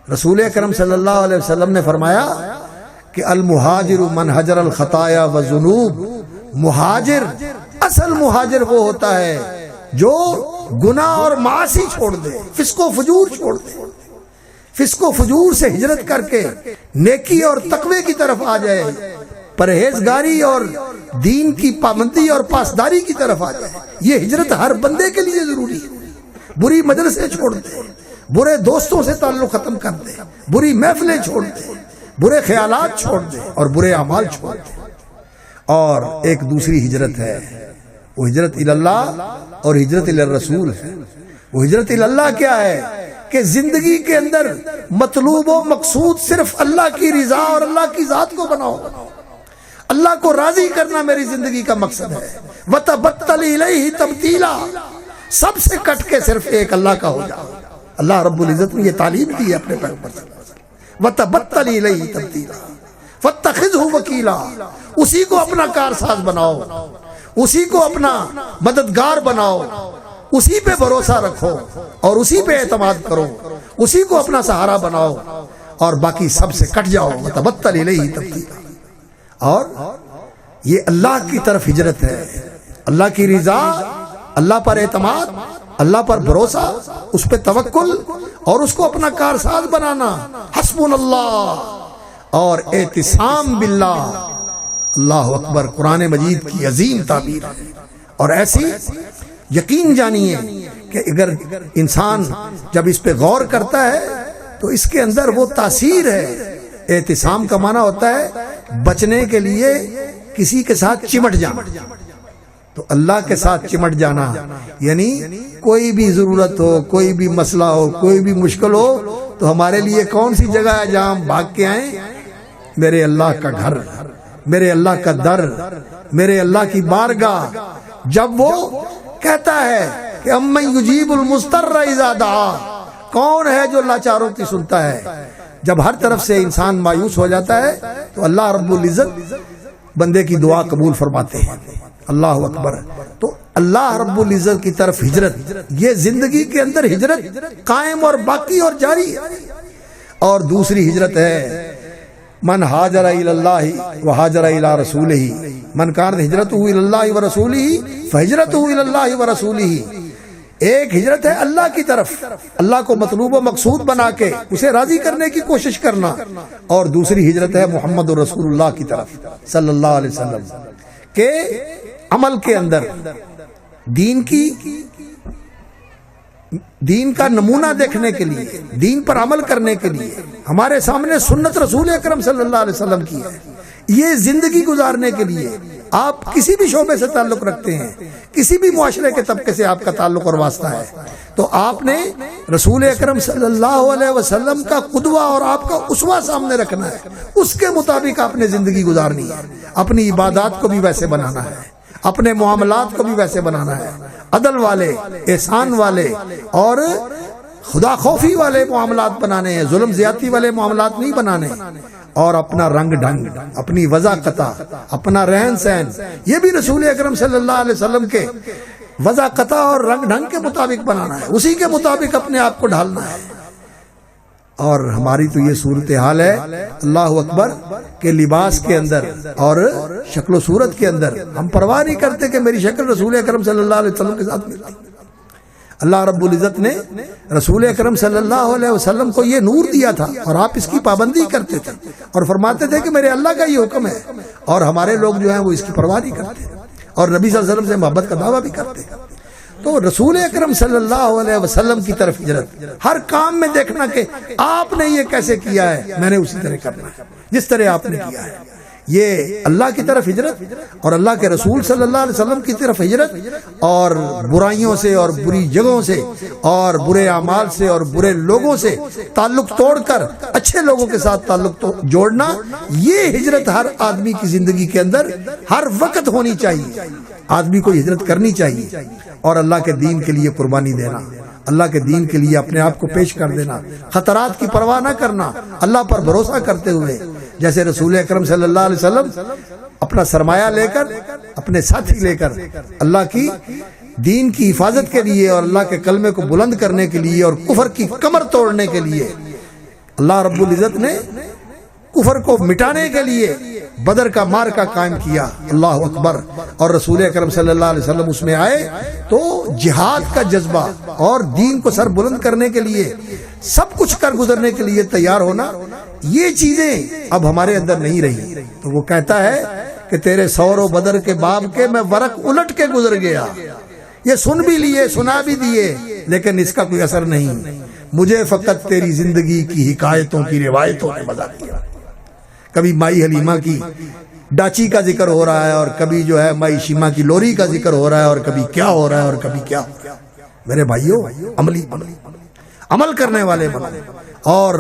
رسول اکرم صلی اللہ علیہ وسلم نے فرمایا کہ المہاجر من حجر الخطایا والذنوب، مہاجر، اصل مہاجر وہ ہوتا ہے جو گناہ اور معاصی چھوڑ دے، فسق و فجور چھوڑ دے، فسق و فجور سے ہجرت کر کے نیکی اور تقوی کی طرف آ جائے، پرہیزگاری اور دین کی پابندی اور پاسداری کی طرف آ جائے۔ یہ ہجرت ہر بندے کے لیے ضروری ہے۔ بری مجلسیں چھوڑ دے، برے دوستوں سے تعلق ختم کر دے، بری محفلیں چھوڑ دے، برے خیالات چھوڑ دے اور برے اعمال چھوڑ دے۔ اور ایک دوسری ہجرت ہے، وہ ہجرت اللہ اور ہجرت الرسول ہے۔ وہ ہجرت اللہ کیا ہے کہ زندگی کے اندر مطلوب و مقصود صرف اللہ کی رضا اور اللہ کی ذات کو بناؤ، اللہ کو راضی کرنا میری زندگی کا مقصد ہے۔ وَتَبَتَّلْ إِلَيْهِ تَبْتِيلًا، سب سے کٹ کے صرف ایک اللہ کا ہو جاؤ۔ اللہ رب العزت نے یہ تعلیم دی ہے اپنے پیغمبر صلی اللہ علیہ وسلم، وَتَبَتَّلْ إِلَيْهِ تَبْتِيلًا فَاتَّخِذْهُ وَكِيلًا، اسی کو اپنا کارساز بناؤ، اسی کو اپنا مددگار بناؤ، اسی پہ بھروسہ رکھو اور اسی پہ اعتماد کرو، اسی کو اپنا سہارا بناؤ، اور باقی سب سے کٹ جاؤ۔ وَتَبَتَّلْ إِلَيْهِ تَبْتِيلًا، اور یہ اللہ کی طرف ہجرت ہے، اللہ کی رضا اللہ پر اعتماد، اللہ پر بھروسہ، اس پہ توکل اور اس کو اپنا کارساز بنانا، حسبنا اللہ اور اعتصام باللہ۔ اللہ اکبر، قرآن مجید کی عظیم تعبیر ہے۔ اور ایسی یقین جانیے کہ اگر انسان جب اس پہ غور کرتا ہے تو اس کے اندر وہ تاثیر ہے۔ اعتصام کا معنی ہوتا ہے بچنے کے لیے کسی کے ساتھ چمٹ جانا، تو اللہ کے ساتھ چمٹ جانا یعنی کوئی بھی ضرورت ہو، کوئی بھی مسئلہ ہو، کوئی بھی مشکل ہو تو ہمارے لیے کون سی جگہ ہے جہاں ہم بھاگ کے آئیں؟ میرے اللہ کا گھر، میرے اللہ کا در، میرے اللہ کی بارگاہ۔ جب وہ کہتا ہے کہ امن یجیب المضطر اذا دعا، کون ہے جو لاچاروں کی سنتا ہے؟ جب ہر طرف سے انسان مایوس ہو جاتا ہے تو اللہ رب العزت بندے کی دعا قبول فرماتے ہیں۔ اللہ اکبر۔ تو اللہ رب العزت کی طرف ہجرت، یہ زندگی کے اندر ہجرت قائم اور باقی اور جاری ہے۔ اور دوسری ہجرت ہے من ہاجر الی اللہ وہاجر الی رسولہ، من کانت ہجرتہ الی اللہ ورسولہ فہجرتہ الی اللہ ورسولہ۔ ایک ہجرت ہے اللہ کی طرف، اللہ کو مطلوب و مقصود بنا کے اسے راضی کرنے کی کوشش کرنا، اور دوسری ہجرت ہے محمد رسول اللہ کی طرف صلی اللہ علیہ وسلم کے عمل کے اندر دین کا نمونہ دیکھنے کے لیے، دین پر عمل کرنے کے لیے ہمارے سامنے سنت رسول اکرم صلی اللہ علیہ وسلم کی ہے۔ یہ زندگی گزارنے کے لیے آپ کسی بھی شعبے سے تعلق رکھتے ہیں، کسی بھی معاشرے کے طبقے سے آپ کا تعلق اور واسطہ ہے، تو آپ نے رسول اکرم صلی اللہ علیہ وسلم کا قدوہ اور آپ کا اسوہ سامنے رکھنا ہے، اس کے مطابق آپ نے زندگی گزارنی ہے۔ اپنی عبادات کو بھی ویسے بنانا ہے، اپنے معاملات کو بھی ویسے بنانا ہے، عدل والے، احسان والے اور خدا خوفی والے معاملات بنانے ہیں، ظلم زیادتی والے معاملات نہیں بنانے۔ اور اپنا رنگ ڈھنگ، اپنی وضاقتہ، اپنا رہن سہن، یہ بھی رسول اکرم صلی اللہ علیہ وسلم کے وضاقتہ اور رنگ ڈھنگ کے مطابق بنانا ہے، اسی کے مطابق اپنے آپ کو ڈھالنا ہے۔ اور ہماری تو یہ صورتحال ہے اللہ اکبر کہ لباس کے اندر اور شکل و صورت کے اندر ہم پرواہ نہیں کرتے کہ میری شکل رسول اکرم صلی اللہ علیہ وسلم کے ساتھ ملتی۔ اللہ رب العزت نے رسول اکرم صلی اللہ علیہ وسلم کو یہ نور دیا تھا اور آپ اس کی پابندی کرتے تھے اور فرماتے تھے کہ میرے اللہ کا یہ حکم ہے، اور ہمارے لوگ جو ہیں وہ اس کی پرواہ نہیں کرتے اور نبی صلی اللہ علیہ وسلم سے محبت کا دعویٰ بھی کرتے ہیں۔ تو رسول اکرم صلی اللہ علیہ وسلم کی طرف ہجرت، ہر کام میں دیکھنا کہ آپ نے یہ کیسے کیا ہے، میں نے اسی طرح کرنا ہے جس طرح آپ نے کیا ہے۔ یہ اللہ کی طرف ہجرت اور اللہ کے رسول صلی اللہ علیہ وسلم کی طرف ہجرت، اور برائیوں سے اور بری جگہوں سے اور برے اعمال سے اور برے لوگوں سے تعلق توڑ کر اچھے لوگوں کے ساتھ تعلق جوڑنا، یہ ہجرت ہر آدمی کی زندگی کے اندر ہر وقت ہونی چاہیے۔ آدمی کو ہجرت کرنی چاہیے اور اللہ کے دین کے لیے قربانی دینا، اللہ کے دین کے لیے اپنے آپ کو پیش کر دینا، خطرات کی پرواہ نہ کرنا، اللہ پر بھروسہ کرتے ہوئے، جیسے رسول اکرم صلی اللہ علیہ وسلم اپنا سرمایہ لے کر، اپنے ساتھی لے کر اللہ کی دین کی حفاظت کے لیے اور اللہ کے کلمے کو بلند کرنے کے لیے اور کفر کی کمر توڑنے کے لیے، اللہ رب العزت نے کفر کو مٹانے کے لیے بدر کا مارکا قائم کیا۔ اللہ اکبر۔ اور رسول اکرم صلی اللہ علیہ وسلم اس میں آئے تو جہاد کا جذبہ اور دین کو سر بلند کرنے کے لیے سب کچھ کر گزرنے کے لیے تیار ہونا، یہ چیزیں اب ہمارے اندر نہیں رہی۔ تو وہ کہتا ہے کہ تیرے سور و بدر کے باب کے میں ورق الٹ کے گزر گیا، یہ سن بھی لیے، سنا بھی دیے، لیکن اس کا کوئی اثر نہیں، مجھے فقط تیری زندگی کی حکایتوں کی روایتوں نے مزہ دیا۔ کبھی مائی حلیمہ کی ڈاچی کا ذکر ہو رہا ہے، اور کبھی جو ہے مائی شیمہ کی لوری کا ذکر ہو رہا ہے، اور کبھی کیا ہو رہا ہے اور کبھی کیا ہو رہا ہے۔ میرے بھائیوں، عمل کرنے والے بنو اور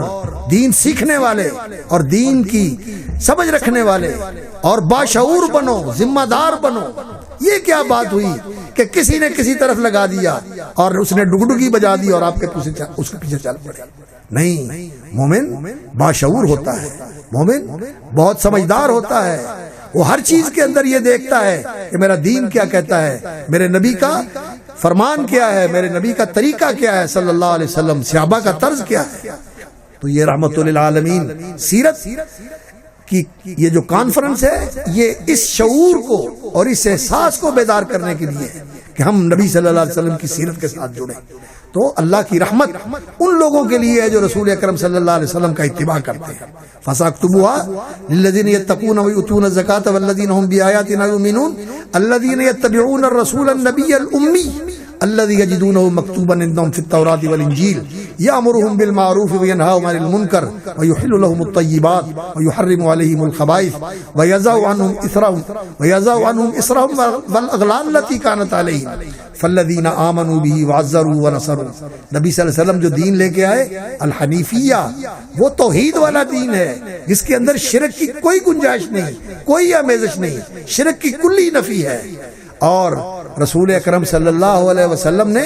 دین سیکھنے والے اور دین کی سمجھ رکھنے والے اور باشعور بنو، ذمہ دار بنو۔ یہ کیا بات ہوئی کہ کسی نے کسی طرف لگا دیا اور اس نے ڈگڈگی بجا دی اور آپ کے اس کے پیچھے چل پڑے؟ نہیں، مومن باشعور ہوتا ہے، مومن بہت سمجھدار ہوتا ہے، وہ ہر چیز کے اندر یہ دیکھتا ہے کہ میرا دین کیا کہتا ہے، میرے نبی کا فرمان کیا ہے، میرے نبی کا طریقہ کیا ہے صلی اللہ علیہ وسلم، صحابہ کا طرز کیا ہے۔ تو یہ رحمت للعالمین سیرت کی یہ جو کانفرنس ہے، یہ اس شعور کو اور اس احساس کو بیدار کرنے کے لیے کہ ہم نبی صلی اللہ علیہ وسلم کی سیرت کے ساتھ جڑیں. تو اللہ کی رحمت ان لوگوں کے لیے ہے جو رسول اکرم صلی اللہ علیہ وسلم کا اتباع کرتے ہیں. فَسَاكْتُبُوهَا لِلَّذِينَ يَتَّقُونَ وَيُؤْتُونَ الزَّكَاةَ وَالَّذِينَ هُمْ بِآيَاتِنَا يُؤْمِنُونَ الَّذِينَ يَتَّبِعُونَ الرَّسُولَ النَّبِيَّ الْأُمِّيَّ الذي يجدونه مكتوبا عندهم في التوراة والإنجيل يأمرهم بالمعروف وينهاهم عن المنكر ويحل لهم الطيبات ويحرم عليهم الخبائث ويضع عنهم إصرهم والأغلال التي كانت عليهم فالذين آمنوا به وعزروا ونصروا. نبی صلی اللہ علیہ وسلم جو دین لے کے آئے الحنیفیہ، وہ توحید والا دین ہے جس کے اندر شرک کی کوئی گنجائش نہیں، کوئی آمیزش نہیں، شرک کی کلی نفی ہے. اور رسول اکرم صلی اللہ علیہ وسلم نے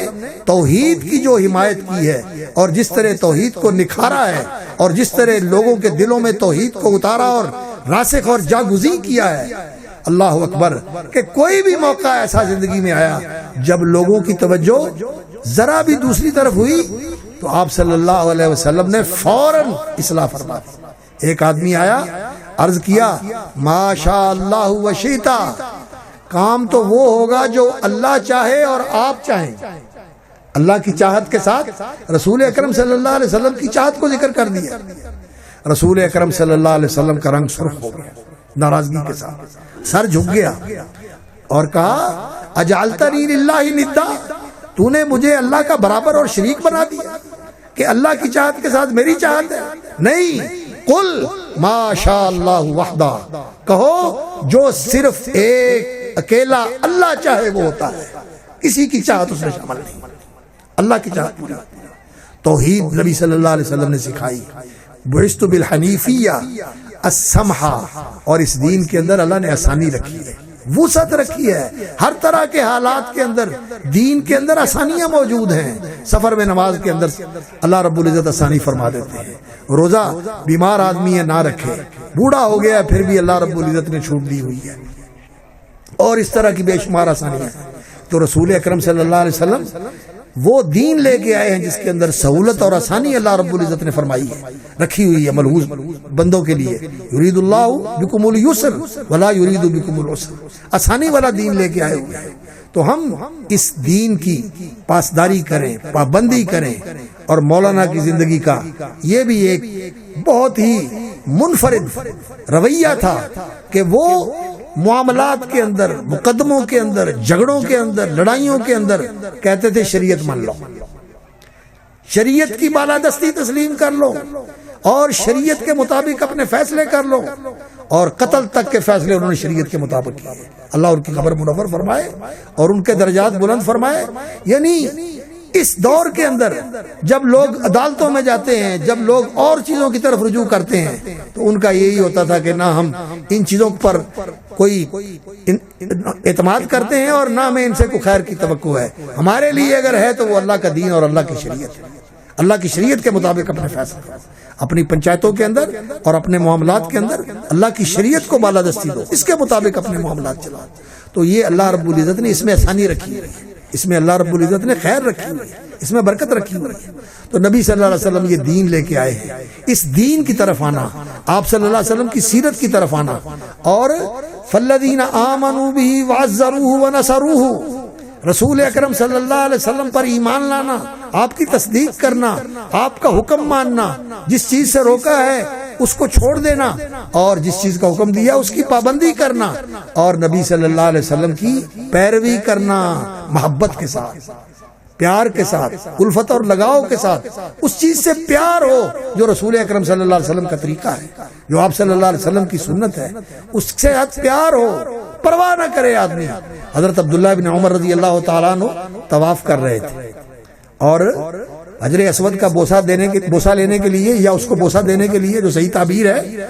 توحید کی جو حمایت کی ہے اور جس طرح توحید کو نکھارا ہے اور جس طرح لوگوں کے دلوں میں توحید کو اتارا اور راسخ اور جاگزیں کیا ہے، اللہ اکبر، کہ کوئی بھی موقع ایسا زندگی میں آیا جب لوگوں کی توجہ ذرا بھی دوسری طرف ہوئی تو آپ صلی اللہ علیہ وسلم نے فوراً اصلاح فرما دی. ایک آدمی آیا، عرض کیا ما شاء اللہ و شئتا، کام تو وہ ہوگا جو اللہ چاہے اور آپ چاہیں. اللہ کی چاہت کے ساتھ رسول اکرم صلی اللہ علیہ وسلم کی چاہت کو ذکر کر دیا. رسول اکرم صلی اللہ علیہ وسلم کا رنگ سرخ ہو گیا، ناراضگی کے ساتھ سر جھک گیا اور کہا اجعلتنی للہ ندا، تو نے مجھے اللہ کا برابر اور شریک بنا دیا کہ اللہ کی چاہت کے ساتھ میری چاہت ہے. نہیں، قل ما شاء اللہ وحدہ، کہو جو صرف ایک اکیلا اللہ چاہے وہ ہوتا ہے، کسی کی چاہت اس میں شامل نہیں، اللہ کی چاہت پوری. توحید نبی صلی اللہ علیہ وسلم نے سکھائی. بعثت بالحنیفیہ السمحہ، اور اس دین کے اندر اللہ نے آسانی رکھی ہے، وسعت رکھی ہے. ہر طرح کے حالات کے اندر دین کے اندر آسانیاں موجود ہیں. سفر میں نماز کے اندر اللہ رب العزت آسانی فرما دیتے ہیں. روزہ بیمار آدمی ہے نہ رکھے، بوڑھا ہو گیا پھر بھی اللہ رب العزت نے چھوٹ دی ہوئی ہے. اور اس طرح کی بے شمار آسانیاں. تو رسول اکرم صلی اللہ علیہ وسلم وہ دین لے کے آئے ہیں جس کے اندر سہولت اور آسانی اللہ رب العزت نے فرمائی ہے، رکھی ہوئی ہے ملحوظ بندوں کے لیے. یرید اللہ بکم اليسر ولا یرید بکم العسر، آسانی والا دین لے کے آئے ہوئے ہیں. تو ہم اس دین کی پاسداری کریں، پابندی کریں. اور مولانا کی زندگی کا یہ بھی ایک بہت ہی منفرد رویہ تھا کہ وہ معاملات کے اندر، مقدموں کے اندر، جھگڑوں کے اندر، لڑائیوں کے اندر کہتے تھے شریعت مان لو، شریعت کی بالادستی تسلیم کر لو اور شریعت کے مطابق اپنے فیصلے کر لو. اور قتل تک کے فیصلے انہوں نے شریعت کے مطابق کیے. اللہ ان کی قبر منور فرمائے اور ان کے درجات بلند فرمائے. یعنی اس دور کے اندر جب لوگ عدالتوں میں جاتے ہیں، جب لوگ اور چیزوں کی طرف رجوع کرتے ہیں، تو ان کا یہی ہوتا تھا کہ نہ ہم ان چیزوں پر کوئی اعتماد کرتے ہیں اور نہ ہمیں ان سے کوئی خیر کی توقع ہے. ہمارے لیے اگر ہے تو وہ اللہ کا دین اور اللہ کی شریعت ہے. اللہ کی شریعت کے مطابق اپنے فیصلے کرو، اپنی پنچایتوں کے اندر اور اپنے معاملات کے اندر اللہ کی شریعت کو بالادستی دو، اس کے مطابق اپنے معاملات چلاؤ. تو یہ اللہ رب العزت نے اس میں آسانی رکھی ہے، اس میں اللہ رب العزت نے خیر رکھی ہوئی ہے، اس میں برکت رکھی ہوئی ہے. تو نبی صلی اللہ علیہ وسلم یہ دین لے کے آئے ہیں. اس دین کی طرف آنا، آپ صلی اللہ علیہ وسلم کی سیرت کی طرف آنا، اور فالذین آمنوا بہ وعزروہ ونصروہ، رسول اکرم صلی اللہ علیہ وسلم پر ایمان لانا، آپ کی تصدیق کرنا، آپ کا حکم ماننا، جس چیز سے روکا ہے اس کو چھوڑ دینا اور جس چیز کا حکم دیا اس کی پابندی کرنا، اور نبی صلی اللہ علیہ وسلم کی پیروی کرنا محبت کے ساتھ، پیار کے ساتھ، الفت اور لگاؤ کے ساتھ. اس چیز سے پیار ہو جو رسول اکرم صلی اللہ علیہ وسلم کا طریقہ ہے، جو آپ صلی اللہ علیہ وسلم کی سنت ہے، اس سے پیار ہو، پرواہ نہ کرے آدمی. حضرت عبداللہ بن عمر رضی اللہ تعالیٰ عنہ طواف کر رہے تھے اور حجر اسود کا بوسہ لینے کے لیے، یا اس کو بوسہ دینے کے لیے جو صحیح تعبیر ہے،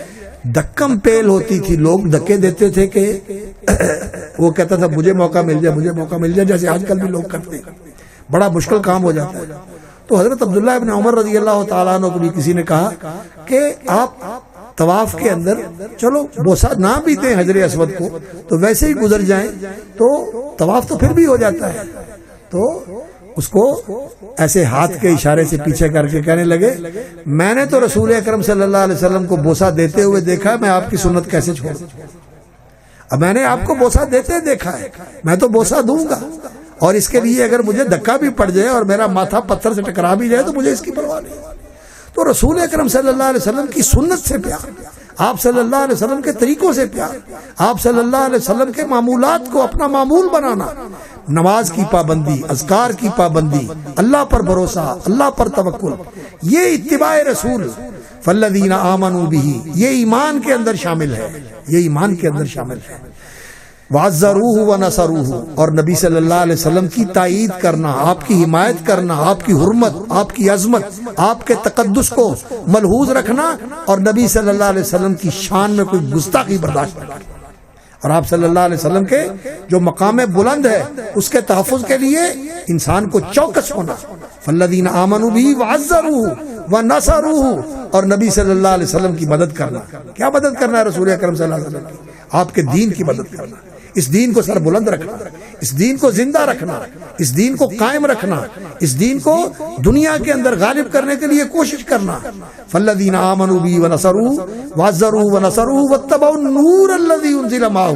دھکم پیل ہوتی تھی. لوگ دھکے دیتے تھے کہ وہ کہتا تھا مجھے موقع مل جائے، مجھے موقع مل جائے، جیسے آج کل بھی لوگ کرتے ہیں. بڑا مشکل کام ہو جاتا ہے. تو حضرت عبداللہ ابن عمر رضی اللہ تعالیٰ عنہ کو بھی کسی نے کہا کہ آپ طواف کے اندر چلو بوسہ نہ بھی دیں حجر اسود کو، تو ویسے ہی گزر جائیں تو طواف تو پھر بھی ہو جاتا ہے. تو اس کو ایسے ہاتھ کے اشارے سے پیچھے کر کے کہنے لگے میں نے تو رسول اکرم صلی اللہ علیہ وسلم کو بوسہ دیتے ہوئے دیکھا ہے، میں آپ کی سنت کیسے چھوڑوں؟ اب میں نے آپ کو بوسہ دیتے دیکھا ہے، میں تو بوسہ دوں گا. اور اس کے لیے اگر مجھے دھکا بھی پڑ جائے اور میرا ماتھا پتھر سے ٹکرا بھی جائے تو مجھے اس کی پرواہ نہیں۔ تو رسول اکرم صلی اللہ علیہ وسلم کی سنت سے پیار، آپ صلی اللہ علیہ وسلم کے طریقوں سے پیار، آپ صلی اللہ علیہ وسلم کے معمولات کو اپنا معمول بنانا، نماز کی پابندی، اذکار کی پابندی، اللہ پر بھروسہ، اللہ پر توکل، یہ اتباع رسول فالذین آمنوا بہ، یہ ایمان کے اندر شامل ہے، یہ ایمان کے اندر شامل ہے۔ وعزروہ ونصروہ، اور نبی صلی اللہ علیہ وسلم کی تائید کرنا، آپ کی حمایت کرنا، آپ کی حرمت، آپ کی عظمت، آپ کے تقدس کو ملحوظ رکھنا، اور نبی صلی اللہ علیہ وسلم کی شان میں کوئی گستاخی برداشت نہ کرنا، اور آپ صلی اللہ علیہ وسلم کے جو مقام بلند ہے اس کے تحفظ کے لیے انسان کو چوکس ہونا۔ فالذین آمنوا بہ وعزروہ ونصروہ، اور نبی صلی اللہ علیہ وسلم کی مدد کرنا۔ کیا مدد کرنا ہے رسول اکرم صلی اللہ علیہ وسلم کی؟ آپ کے دین کی مدد کرنا، اس دین کو سر بلند رکھنا، اس دین کو زندہ رکھنا، اس دین کو قائم رکھنا، اس دین کو دنیا کے اندر غالب کرنے کے لیے کوشش کرنا۔ فالذین آمنوا بہ ونصروہ وعزروہ ونصروہ واتبعوا النور الذی انزل معہ،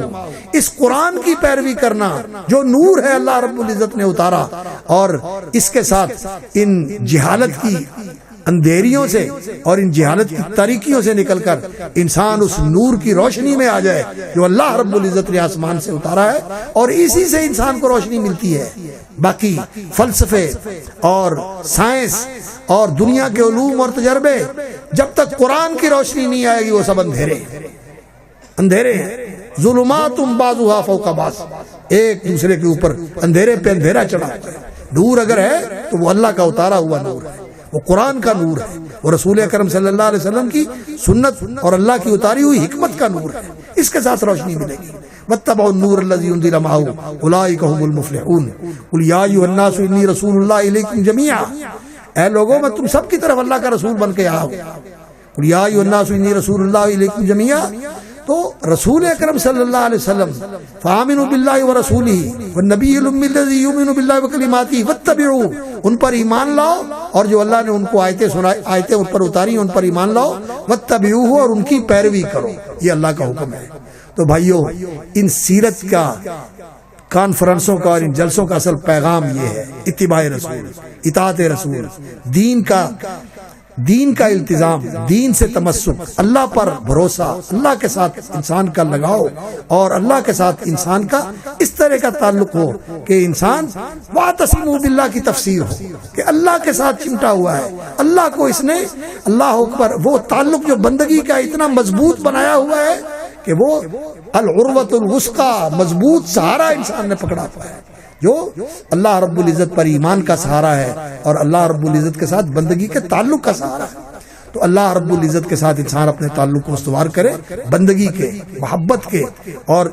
اس قرآن کی پیروی کرنا جو نور ہے اللہ رب العزت نے اتارا، اور اس کے ساتھ ان جہالت کی اندھیریوں سے اور ان جہالت کی تاریکیوں سے نکل کر انسان اس نور کی روشنی میں آ جائے جو اللہ رب العزت نے آسمان سے اتارا ہے، اور اسی سے انسان کو روشنی ملتی ہے۔ باقی فلسفے اور سائنس اور دنیا کے علوم اور تجربے جب تک قرآن کی روشنی نہیں آئے گی وہ سب اندھیرے ہیں، ظلمات بعضها فوق بعض، ایک دوسرے کے اوپر اندھیرے پہ اندھیرا چڑھا ہوا ہے۔ نور اگر ہے تو وہ اللہ کا اتارا ہوا نور ہے، وہ قرآن کا نور ہے، وہ رسول اکرم صلی اللہ علیہ وسلم کی سنت اور اللہ کی اتاری ہوئی حکمت کا نور ہے، اس کے ساتھ روشنی ملے گی۔ واتبعوا النور الذی انزل معہ اولئک هم المفلحون قل یا ایھا الناس انی رسول اللہ الیکم جمیعا، اے لوگوں میں تم سب کی طرف اللہ کا رسول بن کے آؤ۔ قل یا ایھا الناس انی رسول اللہ الیکم جمیعا، تو رسول اکرم صلی اللہ علیہ وسلم فآمنوا باللہ ورسولہ والنبی الأمی الذی یؤمن باللہ وکلماتہ واتبعوہ، ان پر ایمان لاؤ، اور جو اللہ نے ان کو آیتیں ان پر اتاری ان پر ایمان لاؤ، واتبعوہ، اور ان کی پیروی کرو، یہ اللہ کا حکم ہے۔ تو بھائیو، ان سیرت کا کانفرنسوں کا اور ان جلسوں کا اصل پیغام یہ ہے، اتباع رسول، اطاعت رسول، دین کا التزام، دین سے تمسک، اللہ پر بھروسہ، اللہ کے ساتھ انسان کا لگاؤ، اور اللہ کے ساتھ انسان کا اس طرح کا تعلق ہو کہ انسان واعتصموا باللہ کی تفسیر ہو کہ اللہ کے ساتھ چمٹا ہوا ہے، اللہ کو اس نے اللہ اکبر، وہ تعلق جو بندگی کا اتنا مضبوط بنایا ہوا ہے کہ وہ العروۃ الوثقیٰ، مضبوط سہارا انسان نے پکڑا ہوا ہے، جو اللہ رب العزت پر ایمان کا سہارا ہے اور اللہ رب العزت کے ساتھ بندگی کے تعلق کا سہارا ہے۔ تو اللہ رب العزت کے ساتھ انسان اپنے تعلق کو استوار کرے، بندگی کے، محبت کے اور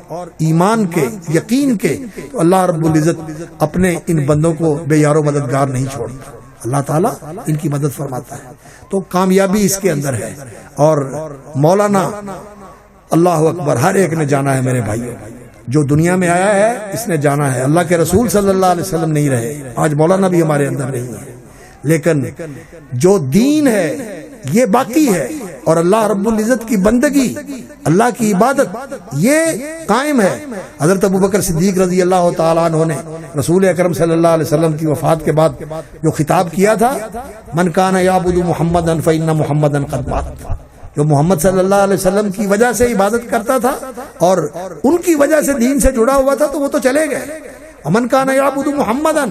ایمان کے، یقین کے، تو اللہ رب العزت اپنے ان بندوں کو بے یار و مددگار نہیں چھوڑتا، اللہ تعالیٰ ان کی مدد فرماتا ہے۔ تو کامیابی اس کے اندر ہے، اور مولانا اللہ اکبر، ہر ایک نے جانا ہے میرے بھائیوں، جو دنیا میں آیا ہے اس نے جانا ہے، اللہ کے رسول صلی اللہ علیہ وسلم نہیں رہے، آج مولانا بھی ہمارے اندر نہیں ہے، لیکن جو دین ہے یہ باقی ہے، اور اللہ رب العزت کی بندگی، اللہ کی عبادت یہ قائم ہے۔ حضرت ابوبکر صدیق رضی اللہ تعالیٰ عنہ نے رسول اکرم صلی اللہ علیہ وسلم کی وفات کے بعد جو خطاب کیا تھا، من کان یعبد محمدا فإن محمدا قد مات، جو محمد صلی اللہ علیہ وسلم کی وجہ سے عبادت کرتا تھا اور ان کی وجہ سے دین سے جڑا ہوا تھا تو وہ تو چلے گئے۔ ومن کان یعبد محمدا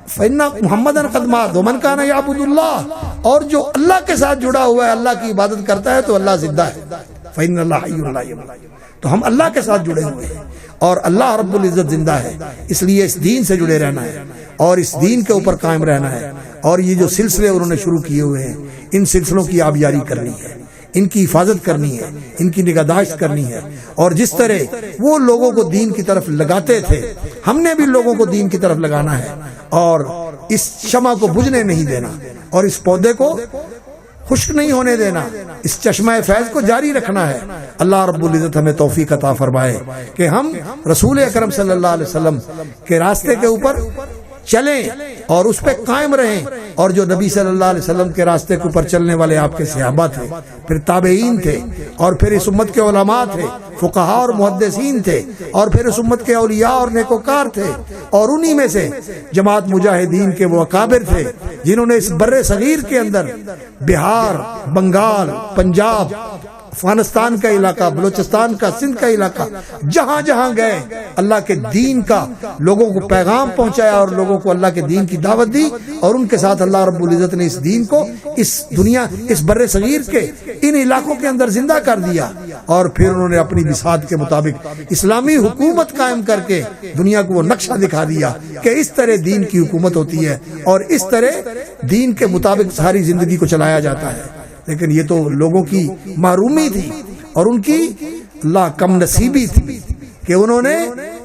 فإن محمدا قد مات ومن کان یعبد اللہ، اور جو اللہ کے ساتھ جڑا ہوا ہے، اللہ کی عبادت کرتا ہے تو اللہ زندہ ہے، فإن اللہ حی لا يموت، تو ہم اللہ کے ساتھ جڑے ہوئے ہیں اور اللہ رب العزت زندہ ہے، اس لیے اس دین سے جڑے رہنا ہے اور اس دین کے اوپر قائم رہنا ہے، اور یہ جو سلسلے انہوں نے شروع کیے ہوئے ہیں ان سلسلوں کی آبیاری کرنی ہے، ان کی حفاظت کرنی ہے، ان کی نگہداشت کرنی ہے، اور جس طرح وہ لوگوں کو دین کی طرف لگاتے تھے ہم نے بھی لوگوں کو دین کی طرف لگانا ہے، اور اس شمع کو بجھنے نہیں دینا، اور اس پودے کو خشک نہیں ہونے دینا، اس چشمہ فیض کو جاری رکھنا ہے۔ اللہ رب العزت ہمیں توفیق عطا فرمائے کہ ہم رسول اکرم صلی اللہ علیہ وسلم کے راستے کے اوپر چلیں اور اس پہ قائم رہیں، اور جو نبی صلی اللہ علیہ وسلم کے راستے کے اوپر چلنے والے آپ کے صحابہ تھے، پھر تابعین تھے، اور پھر اس امت کے علماء تھے، فقہاء اور محدثین تھے، اور پھر اس امت کے اولیاء اور نیکوکار تھے، اور انہی میں سے جماعت مجاہدین کے وہ اکابر تھے جنہوں نے اس بر صغیر کے اندر بہار، بنگال، پنجاب، افغانستان کا علاقہ، بلوچستان کا، سندھ کا علاقہ، جہاں جہاں گئے اللہ کے دین کا لوگوں کو پیغام پہنچایا اور لوگوں کو اللہ کے دین کی دعوت دی، اور ان کے ساتھ اللہ رب العزت نے اس دین کو اس دنیا، اس بر صغیر کے ان علاقوں کے اندر زندہ کر دیا، اور پھر انہوں نے اپنی بساط کے مطابق اسلامی حکومت قائم کر کے دنیا کو وہ نقشہ دکھا دیا کہ اس طرح دین کی حکومت ہوتی ہے اور اس طرح دین کے مطابق ساری زندگی کو چلایا جاتا ہے۔ لیکن یہ تو لوگوں کی محرومی تھی اور ان کی اللہ کم نصیبی تھی کہ انہوں نے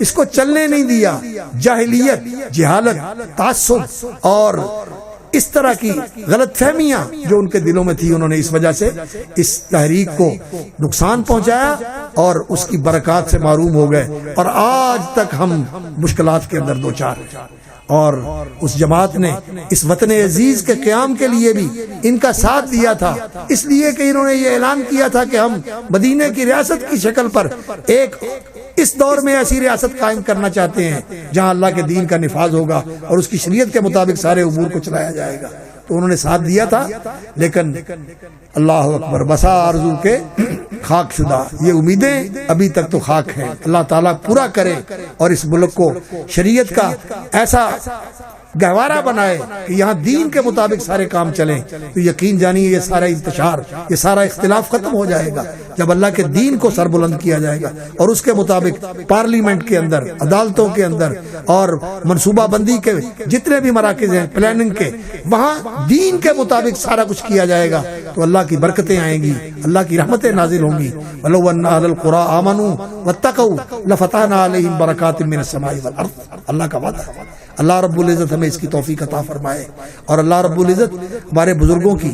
اس کو چلنے نہیں دیا۔ جاہلیت، جہالت، تعصب اور اس طرح کی غلط فہمیاں جو ان کے دلوں میں تھی، انہوں نے اس وجہ سے اس تحریک کو نقصان پہنچایا اور اس کی برکات سے محروم ہو گئے، اور آج تک ہم مشکلات کے اندر دوچار ہیں۔ اور اس جماعت نے اس وطن عزیز کے قیام کے لیے بھی ان کا ساتھ دیا تھا، اس لیے کہ انہوں نے یہ اعلان کیا تھا کہ ہم مدینے کی ریاست کی شکل پر ایک اس دور میں ایسی ریاست قائم کرنا چاہتے ہیں جہاں اللہ کے دین کا نفاذ ہوگا اور اس کی شریعت کے مطابق سارے امور کو چلایا جائے گا۔ تو انہوں نے ساتھ دیا تھا، لیکن اللہ اکبر، بسا آرزو کے خاک شدہ، یہ امیدیں ابھی تک تو خاک ہیں۔ اللہ تعالیٰ پورا کرے اور اس ملک کو شریعت کا ایسا گہوارہ بنائے کہ یہاں دین کے مطابق سارے کام چلیں، تو یقین جانیے یہ سارا انتشار، یہ سارا اختلاف ختم ہو جائے گا جب اللہ کے دین کو سربلند کیا جائے گا اور اس کے مطابق پارلیمنٹ کے اندر، عدالتوں کے اندر اور منصوبہ بندی کے جتنے بھی مراکز ہیں پلاننگ کے، وہاں دین کے مطابق سارا کچھ کیا جائے گا تو اللہ کی برکتیں آئیں گی، اللہ کی رحمتیں نازل ہوں گی۔ وَلَوْ أَنَّ أَهْلَ الْقُرَىٰ آمَنُوا وَاتَّقَوْا لَفَتَحْنَا عَلَيْهِمْ بَرَكَاتٍ مِّنَ السَّمَاءِ وَالْأَرْضِ، اللہ کا وعدہ ہے۔ اللہ رب العزت ہمیں اس کی توفیق عطا فرمائے، اور اللہ رب العزت ہمارے بزرگوں کی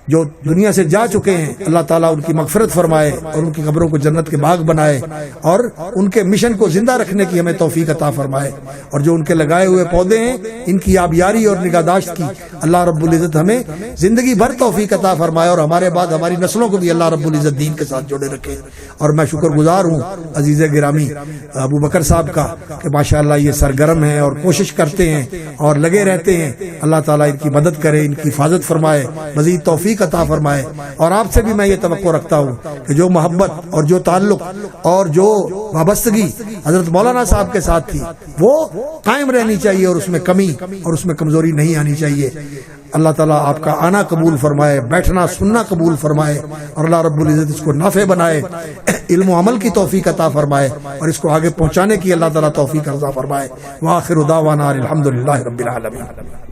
جو دنیا سے جا چکے ہیں، اللہ تعالیٰ ان کی مغفرت فرمائے اور ان کی قبروں کو جنت کے باغ بنائے، اور ان کے مشن کو زندہ رکھنے کی ہمیں توفیق عطا فرمائے، اور جو ان کے لگائے ہوئے پودے ہیں ان کی آبیاری اور نگہداشت کی اللہ رب العزت ہمیں زندگی بھر توفیق عطا فرمائے، اور ہمارے بعد ہماری نسلوں کو بھی اللہ رب العزت دین کے ساتھ جوڑے رکھے۔ اور میں شکر گزار ہوں عزیز گرامی ابو بکر صاحب کا کہ ماشاءاللہ یہ سرگرم ہیں اور کوشش کرتے ہیں اور لگے رہتے ہیں۔ اللہ تعالیٰ ان کی مدد کرے، ان کی حفاظت فرمائے، مزید توفیق عطا فرمائے۔ اور آپ سے بھی میں یہ توقع رکھتا ہوں کہ جو محبت اور جو تعلق اور جو وابستگی حضرت مولانا صاحب کے ساتھ تھی وہ قائم رہنی چاہیے، اور اس میں کمی اور اس میں کمزوری نہیں آنی چاہیے۔ اللہ تعالیٰ آپ کا آنا قبول فرمائے، بیٹھنا سننا قبول فرمائے، اور اللہ رب العزت اس کو نافع بنائے، علم و عمل کی توفیق عطا فرمائے، اور اس کو آگے پہنچانے کی اللہ تعالیٰ توفیق عطا فرمائے۔ وآخر دعوانا الحمدللہ رب العالمین۔